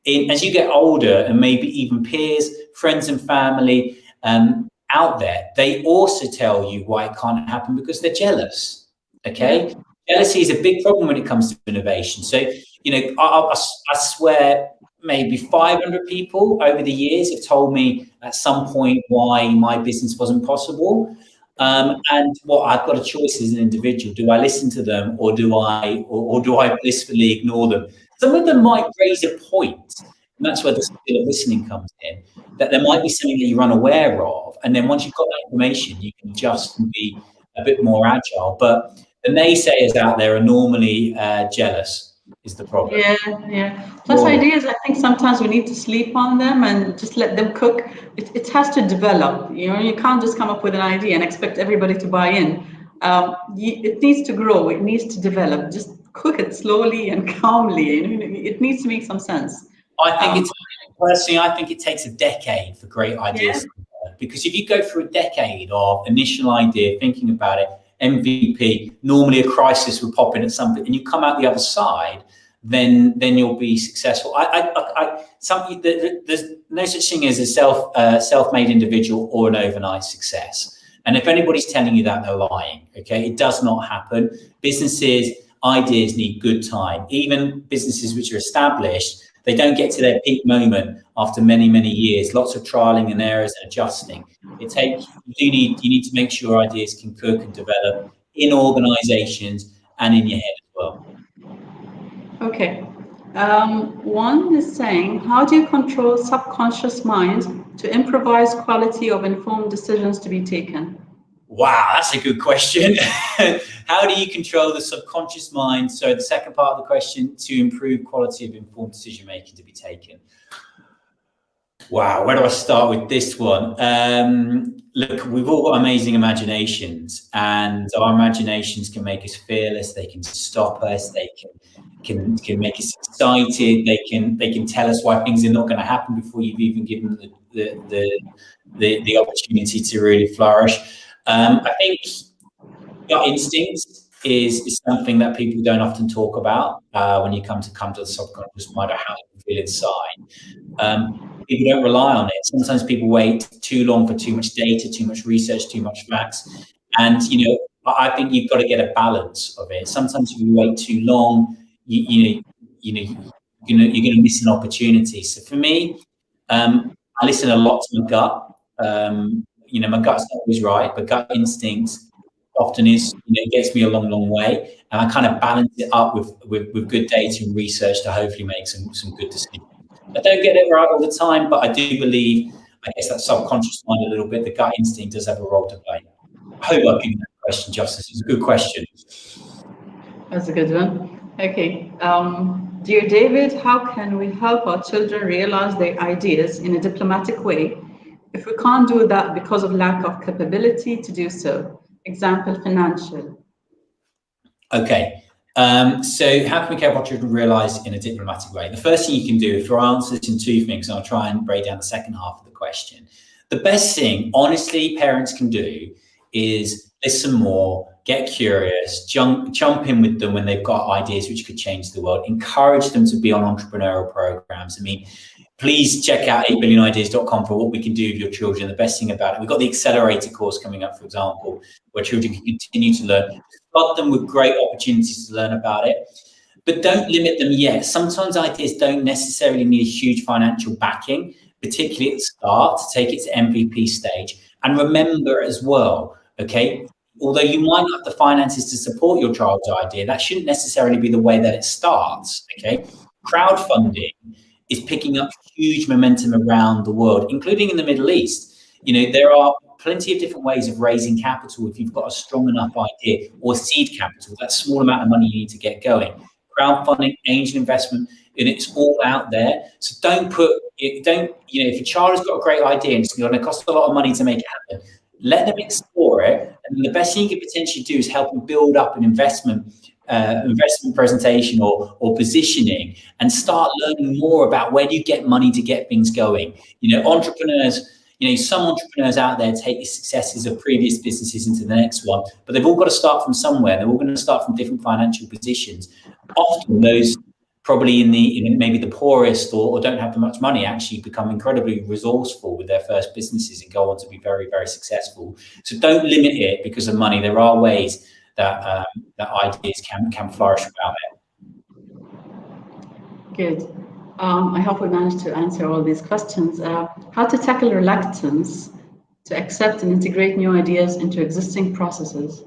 As you get older, and maybe even peers, friends and family out there, they also tell you why it can't happen because they're jealous. Okay? Yeah. Jealousy is a big problem when it comes to innovation. So, I swear maybe 500 people over the years have told me at some point why my business wasn't possible. And what I've got a choice as an individual: do I listen to them, or do I blissfully ignore them? Some of them might raise a point, and that's where the skill of listening comes in. That there might be something that you're unaware of, and then once you've got that information, you can adjust and be a bit more agile. But the naysayers out there are normally jealous. Is the problem. Yeah. Plus ideas, I think sometimes we need to sleep on them and just let them cook. It has to develop. You can't just come up with an idea and expect everybody to buy in. It needs to grow. It needs to develop. Just cook it slowly and calmly. It needs to make some sense. I think it takes a decade for great ideas to develop, because if you go through a decade of initial idea, thinking about it, MVP, normally a crisis will pop in at something, and you come out the other side, then you'll be successful. There's no such thing as a self-made individual or an overnight success. And if anybody's telling you that, they're lying. Okay, it does not happen. Businesses, ideas need good time. Even businesses which are established, they don't get to their peak moment after many, many years. Lots of trialing and errors and adjusting. You need to make sure ideas can cook and develop in organizations and in your head as well. Okay. One is saying, how do you control subconscious mind to improvise quality of informed decisions to be taken? Wow, that's a good question. How do you control the subconscious mind? So the second part of the question, to improve quality of informed decision making to be taken. Wow, where do I start with this one? Look, we've all got amazing imaginations, and our imaginations can make us fearless. They can stop us. They can make us excited. They can tell us why things are not going to happen before you've even given them the opportunity to really flourish. I think gut instinct is something that people don't often talk about when you come to the subconscious mind, or how you feel inside. People don't rely on it. Sometimes people wait too long for too much data, too much research, too much facts. And, I think you've got to get a balance of it. Sometimes if you wait too long, you're going to miss an opportunity. So for me, I listen a lot to my gut. My gut's not always right, but gut instincts often is, it gets me a long, long way. And I kind of balance it up with good data and research to hopefully make some good decisions. I don't get it right all the time, but I do believe, I guess, that subconscious mind a little bit, the gut instinct does have a role to play. I hope I've given that question justice. It's a good question. That's a good one. Okay. Dear David, how can we help our children realize their ideas in a diplomatic way if we can't do that because of lack of capability to do so? Example, financial. Okay. So how can we help our children realize in a diplomatic way? The first thing you can do, if your answer is in two things, and I'll try and break down the second half of the question. The best thing, honestly, parents can do is listen more, get curious, jump in with them when they've got ideas which could change the world, encourage them to be on entrepreneurial programs. I mean, please check out 8billionideas.com for what we can do with your children. The best thing about it, we've got the accelerator course coming up, for example, where children can continue to learn. Flood them with great opportunities to learn about it, but don't limit them yet. Sometimes ideas don't necessarily need a huge financial backing, particularly at the start, to take it to MVP stage. And remember as well, okay, although you might not have the finances to support your child's idea, that shouldn't necessarily be the way that it starts, okay? Crowdfunding is picking up huge momentum around the world, including in the Middle East. There are plenty of different ways of raising capital if you've got a strong enough idea, or seed capital, that small amount of money you need to get going. Crowdfunding, angel investment, and it's all out there. So if your child has got a great idea and it's going to cost a lot of money to make it happen, let them explore it. And the best thing you could potentially do is help them build up an investment presentation or positioning, and start learning more about where do you get money to get things going. Entrepreneurs, some entrepreneurs out there take the successes of previous businesses into the next one, but they've all got to start from somewhere. They're all going to start from different financial positions. Often those probably in maybe the poorest or don't have that much money actually become incredibly resourceful with their first businesses and go on to be very, very successful. So don't limit it because of money. There are ways that ideas can flourish without it. Good. I hope we managed to answer all these questions. How to tackle reluctance to accept and integrate new ideas into existing processes?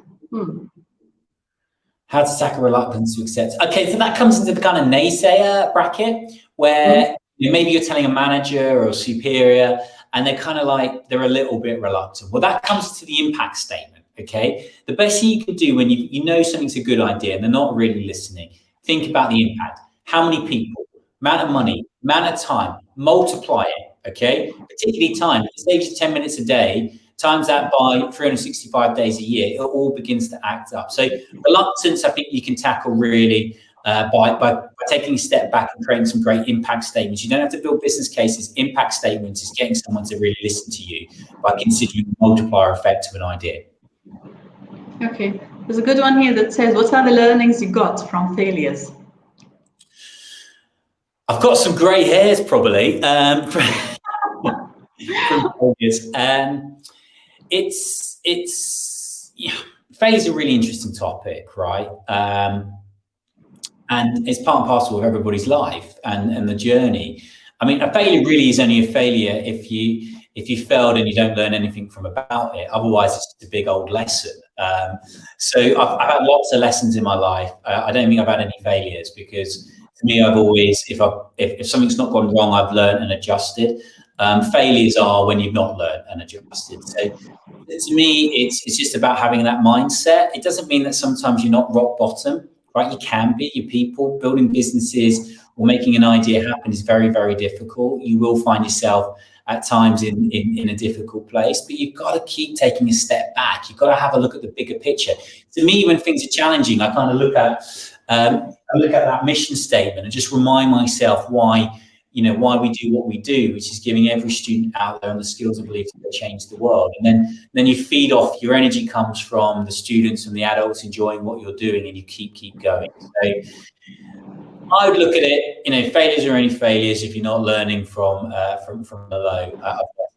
How to tackle reluctance to accept. Okay, so that comes into the kind of naysayer bracket where maybe you're telling a manager or a superior and they're kind of like, they're a little bit reluctant. Well, that comes to the impact statement, okay? The best thing you can do when you know something's a good idea and they're not really listening, think about the impact. How many people, amount of money, amount of time, multiply it, okay? Particularly time. If it saves you 10 minutes a day, times that by 365 days a year, it all begins to act up. So reluctance, I think you can tackle really by taking a step back and creating some great impact statements. You don't have to build business cases. Impact statements is getting someone to really listen to you by considering the multiplier effect of an idea. Okay, there's a good one here that says, what are the learnings you got from failures? I've got some grey hairs probably from failures. Failure is a really interesting topic, right? And it's part and parcel of everybody's life and the journey. I mean, a failure really is only a failure if you failed and you don't learn anything from about it. Otherwise, it's just a big old lesson. So I've had lots of lessons in my life. I don't think I've had any failures because to me, I've always, if something's not gone wrong, I've learned and adjusted. Failures are when you've not learned and adjusted. So to me, it's just about having that mindset. It doesn't mean that sometimes you're not rock bottom, right? You can be. Your people building businesses or making an idea happen is very, very difficult. You will find yourself at times in a difficult place, but you've got to keep taking a step back. You've got to have a look at the bigger picture. To me, when things are challenging, I kind of look at that mission statement and just remind myself why we do what we do, which is giving every student out there on the skills and beliefs to change the world. And then you feed off, your energy comes from the students and the adults enjoying what you're doing, and you keep going. So I would look at it, failures are only failures if you're not learning from the low.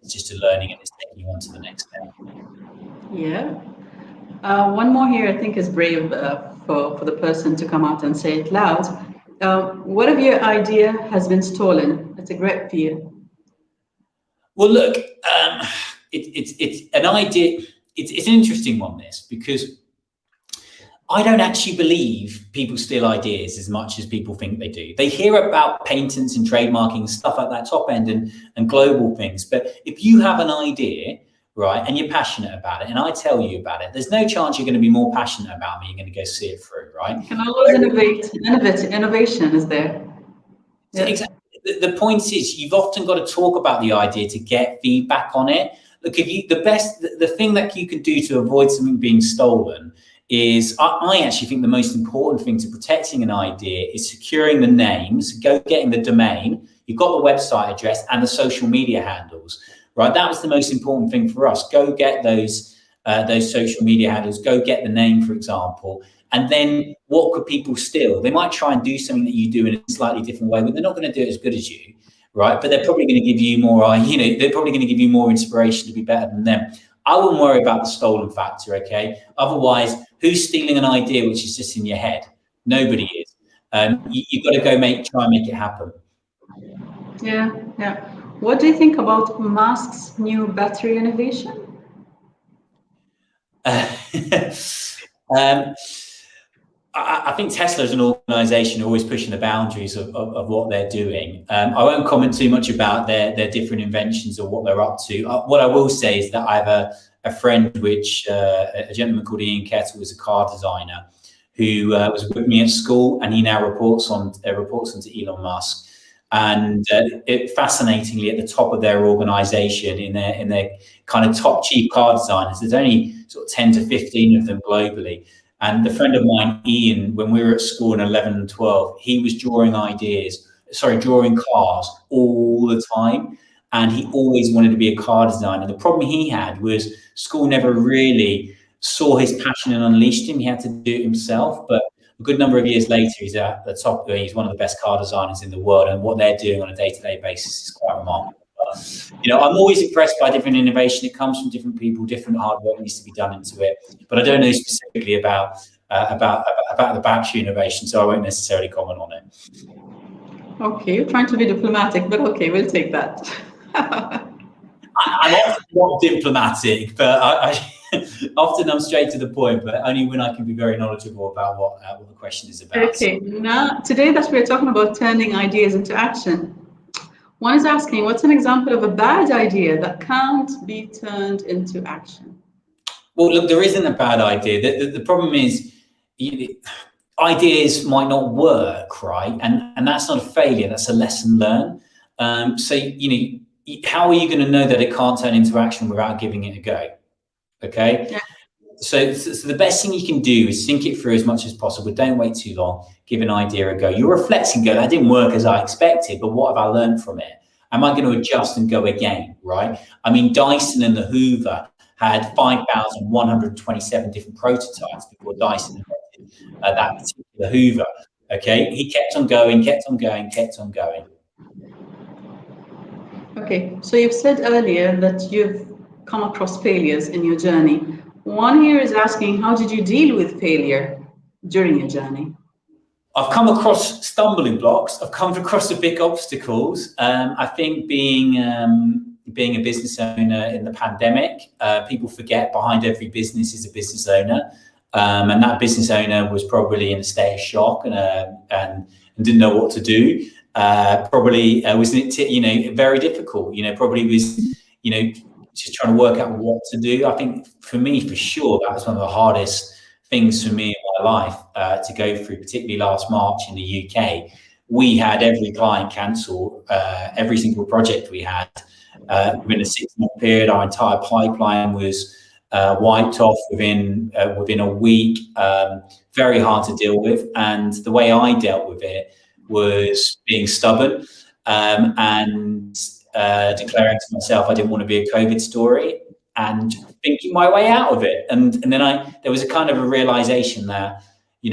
It's just a learning and it's taking you on to the next step. Yeah. One more here I think is brave for the person to come out and say it loud. What if your idea has been stolen? It's a great fear. Well, look, it's an idea. It's an interesting one, this, because I don't actually believe people steal ideas as much as people think they do. They hear about patents and trademarking and stuff like that, top end and global things. But if you have an idea, right, and you're passionate about it, and I tell you about it, there's no chance you're going to be more passionate about me. You're going to go see it through, right? You can always innovation is there. So exactly. The point is, you've often got to talk about the idea to get feedback on it. Look, if you the thing that you can do to avoid something being stolen is, I actually think the most important thing to protecting an idea is securing the names, getting the domain. You've got the website address and the social media handles, right? That was the most important thing for us. Go get those social media handles. Go get the name, for example. And then what could people steal? They might try and do something that you do in a slightly different way, but they're not going to do it as good as you, right? But they're probably going to give you more, they're probably going to give you more inspiration to be better than them. I wouldn't worry about the stolen factor, okay? Otherwise, who's stealing an idea which is just in your head? Nobody is. You've got to go try and make it happen. Yeah. What do you think about Musk's new battery innovation? I think Tesla as an organization are always pushing the boundaries of what they're doing. I won't comment too much about their different inventions or what they're up to. What I will say is that I have a friend, a gentleman called Ian Kettle, who's a car designer, who was with me at school, and he now reports onto Elon Musk. And fascinatingly, at the top of their organization, in their kind of top chief car designers, there's only sort of 10 to 15 of them globally. And the friend of mine, Ian, when we were at school in 11 and 12, he was drawing cars all the time. And he always wanted to be a car designer. The problem he had was school never really saw his passion and unleashed him. He had to do it himself. But a good number of years later, he's at the top. He's one of the best car designers in the world. And what they're doing on a day-to-day basis is quite remarkable. I'm always impressed by different innovation. It comes from different people, different hard work needs to be done into it. But I don't know specifically about the battery innovation, so I won't necessarily comment on it. Okay, you're trying to be diplomatic, but okay, we'll take that. I'm often not diplomatic, but often I'm straight to the point, but only when I can be very knowledgeable about what the question is about. Okay, now today that we're talking about turning ideas into action, one is asking, what's an example of a bad idea that can't be turned into action? Well, look, there isn't a bad idea. The problem is ideas might not work, right? And that's not a failure, that's a lesson learned. So, how are you going to know that it can't turn into action without giving it a go? Okay. Yeah. So the best thing you can do is think it through as much as possible. Don't wait too long. Give an idea a go. You reflect and go, that didn't work as I expected, but what have I learned from it? Am I going to adjust and go again, right? I mean, Dyson and the Hoover had 5,127 different prototypes before Dyson invented that particular Hoover. Okay. He kept on going, kept on going, kept on going. Okay. So you've said earlier that you've come across failures in your journey. One here is asking, how did you deal with failure during your journey? I've come across stumbling blocks. I've come across the big obstacles. I think being a business owner in the pandemic, people forget behind every business is a business owner. And that business owner was probably in a state of shock and didn't know what to do. Probably was very difficult. Probably was just trying to work out what to do. I think for me, for sure, that was one of the hardest things for me in my life to go through, particularly last March in the UK. We had every client cancel every single project we had within a 6-month period. Our entire pipeline was wiped off within a week. Very hard to deal with. And the way I dealt with it was being stubborn and declaring to myself I didn't want to be a COVID story and thinking my way out of it. And then there was a kind of a realization that,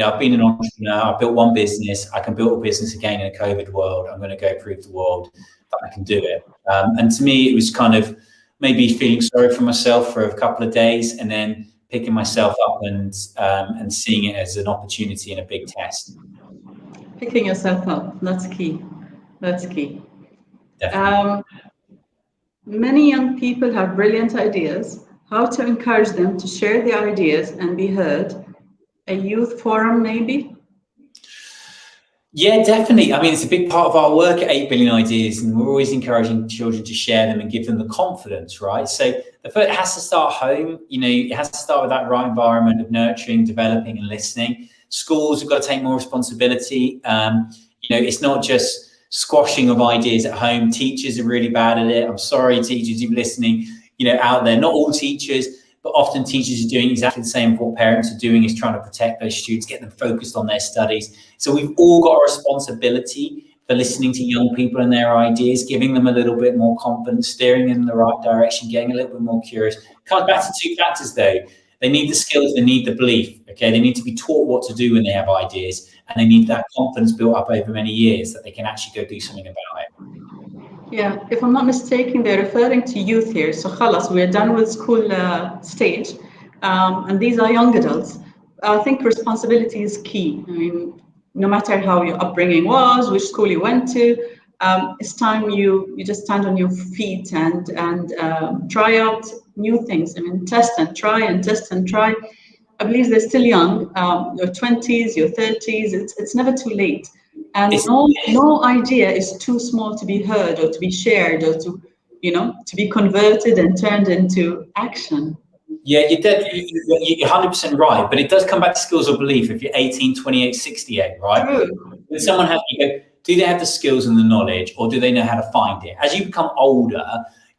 I've been an entrepreneur, I've built one business, I can build a business again in a COVID world. I'm going to go prove to the world that I can do it. And to me, it was kind of maybe feeling sorry for myself for a couple of days and then picking myself up and seeing it as an opportunity and a big test. Picking yourself up, that's key. That's key. Many young people have brilliant ideas. How to encourage them to share their ideas and be heard a youth forum maybe? Yeah, definitely. I mean, it's a big part of our work at 8 Billion Ideas, and we're always encouraging children to share them and give them the confidence, right? So the first, it has to start home. You know, it has to start with that right environment of nurturing, developing, and listening. Schools have got to take more responsibility. You know, it's not just squashing of ideas at home. Teachers are really bad at it. I'm sorry, teachers, you're listening, you know, out there. Not all teachers, but often teachers are doing exactly the same. What parents are doing is trying to protect those students, get them focused on their studies. So we've all got a responsibility for listening to young people and their ideas, giving them a little bit more confidence, steering them in the right direction, getting a little bit more curious. It comes back to two factors though. They need the skills, they need the belief, okay? They need to be taught what to do when they have ideas, and they need that confidence built up over many years that they can actually go do something about it. Yeah, if I'm not mistaken, they're referring to youth here. So khalas, we're done with school stage, and these are young adults. I think responsibility is key. I mean, no matter how your upbringing was, which school you went to, it's time you just stand on your feet and try out new things. I mean, test and try and test and try. I believe they're still young. Your 20s, your 30s. It's never too late. And It's, no idea is too small to be heard or to be shared or to, to be converted and turned into action. yeah, you're 100% right, but it does come back to skills or belief. If you're 18, 28, 68, right? True. When someone has, you go, do they have the skills and the knowledge, or do they know how to find it? As you become older,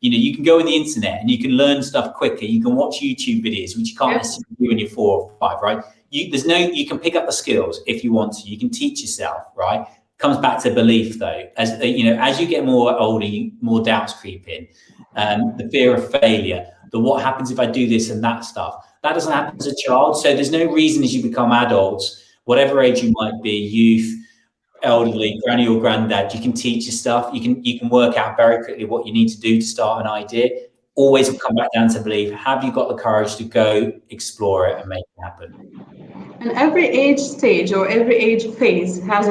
you know, you can go on the internet and you can learn stuff quicker. You can watch YouTube videos, which you can't necessarily do when you're 4 or 5, right? You can pick up the skills if you want to. You can teach yourself, right? Comes back to belief though. As you know, as you get more older, more doubts creep in. The fear of failure, the what happens if I do this and that stuff. That doesn't happen as a child. So there's no reason as you become adults, whatever age you might be, youth, elderly, granny or granddad, you can teach your stuff. You can work out very quickly what you need to do to start an idea. Always come back down to believe, have you got the courage to go explore it and make it happen? And every age stage or every age phase has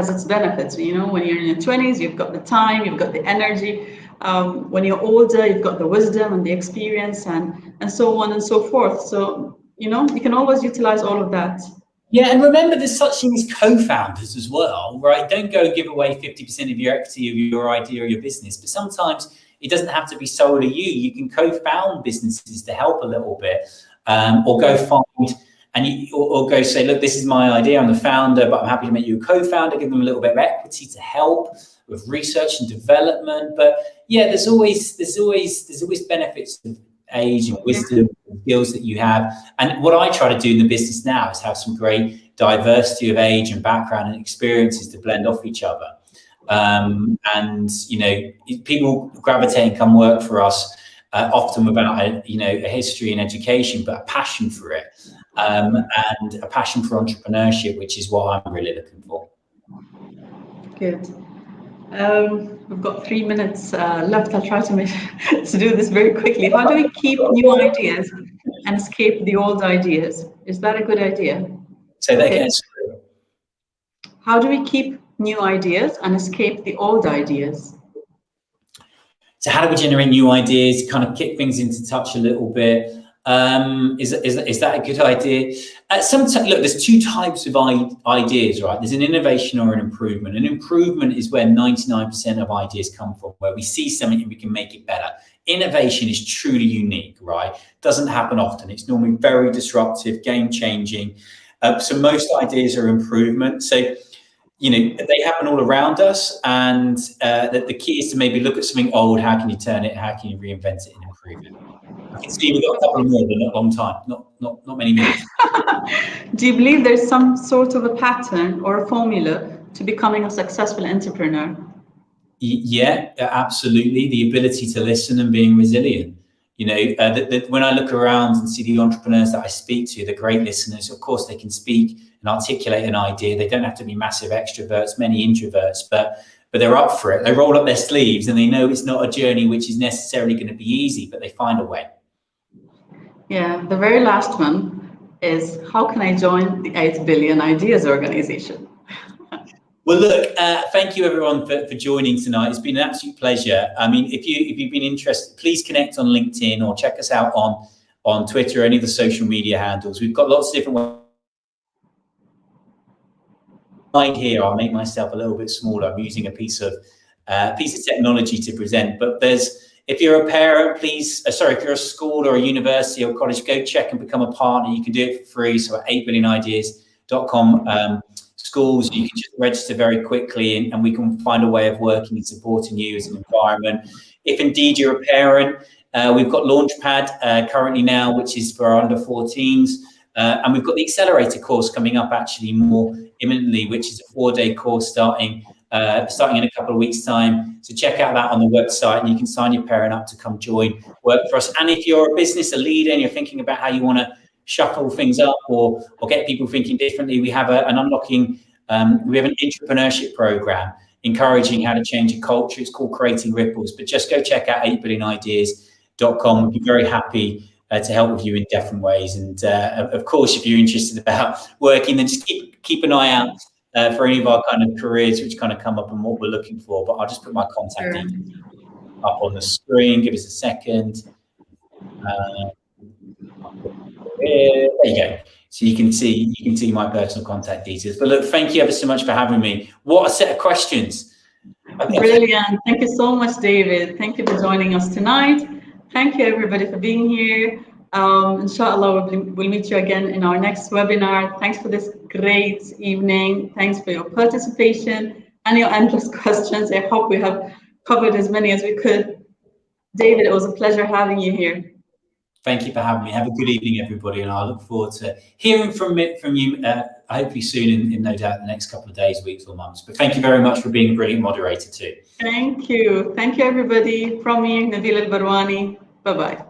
its benefits. You know, when you're in your 20s, you've got the time, you've got the energy. When you're older, you've got the wisdom and the experience and so on and so forth. So, you know, you can always utilize all of that. Yeah, and remember there's such thing as co-founders as well, right? Don't go give away 50% of your equity of your idea or your business, but sometimes it doesn't have to be solely you. You can co-found businesses to help a little bit, or go find or go say, look, this is my idea. I'm the founder, but I'm happy to make you a co-founder. Give them a little bit of equity to help with research and development. But yeah, there's always benefits of age and wisdom and skills that you have. And what I try to do in the business now is have some great diversity of age and background and experiences to blend off each other. And you know, people gravitate and come work for us often without a history and education, but a passion for it, and a passion for entrepreneurship, which is what I'm really looking for. Good. We've got 3 minutes left. I'll try to do this very quickly. How do we keep new ideas and escape the old ideas? Is that a good idea? Say that again. How do we keep new ideas and escape the old ideas? So how do we generate new ideas, kind of kick things into touch a little bit? Is that a good idea? Sometimes, look, there's two types of ideas, right? There's an innovation or an improvement. An improvement is where 99% of ideas come from, where we see something and we can make it better. Innovation is truly unique, right? Doesn't happen often. It's normally very disruptive, game-changing. So most ideas are improvement. So, you know, they happen all around us, and the key is to maybe look at something old. How can you turn it? How can you reinvent it and improve it? I can see we've got a couple more, but not a long time, not many minutes. Do you believe there's some sort of a pattern or a formula to becoming a successful entrepreneur? Yeah, absolutely. The ability to listen and being resilient. You know, when I look around and see the entrepreneurs that I speak to, the great listeners, of course, they can speak and articulate an idea. They don't have to be massive extroverts, many introverts, but they're up for it. They roll up their sleeves and they know it's not a journey which is necessarily going to be easy, but they find a way. Yeah, the very last one is, how can I join the 8 Billion Ideas organization? Well, look, thank you everyone for joining tonight. It's been an absolute pleasure. I mean, if you've been interested, please connect on LinkedIn or check us out on Twitter or any of the social media handles. We've got lots of different slide here, I'll make myself a little bit smaller. I'm using a piece of technology to present, but if you're a parent, please, if you're a school or a university or college, go check and become a partner. You can do it for free. So at 8billionideas.com schools, you can just register very quickly, and we can find a way of working and supporting you as an environment. If indeed you're a parent, we've got Launchpad currently now, which is for our under 14s. And we've got the accelerator course coming up actually more imminently, which is a 4-day course starting in a couple of weeks' time. So check out that on the website, and you can sign your parent up to come join work for us. And if you're a business, a leader, and you're thinking about how you want to shuffle things up or get people thinking differently, we have an entrepreneurship program encouraging how to change a culture. It's called Creating Ripples. But just go check out 8billionideas.com. We'll be very happy to help with you in different ways. And of course, if you're interested about working, then just keep an eye out for any of our kind of careers which kind of come up and what we're looking for. But I'll just put my contact details up on the screen. Give us a second. There you go. So you can see my personal contact details. But look, thank you ever so much for having me. What a set of questions. Brilliant. Thank you so much, David. Thank you for joining us tonight. Thank you, everybody, for being here. Inshallah, we'll meet you again in our next webinar. Thanks for this great evening. Thanks for your participation and your endless questions. I hope we have covered as many as we could. David, it was a pleasure having you here. Thank you for having me. Have a good evening, everybody, and I look forward to hearing from you hopefully soon, in no doubt the next couple of days, weeks, or months. But thank you very much for being a brilliant moderator too. Thank you. Thank you, everybody. From me, Nabil Al-Barwani. Bye-bye.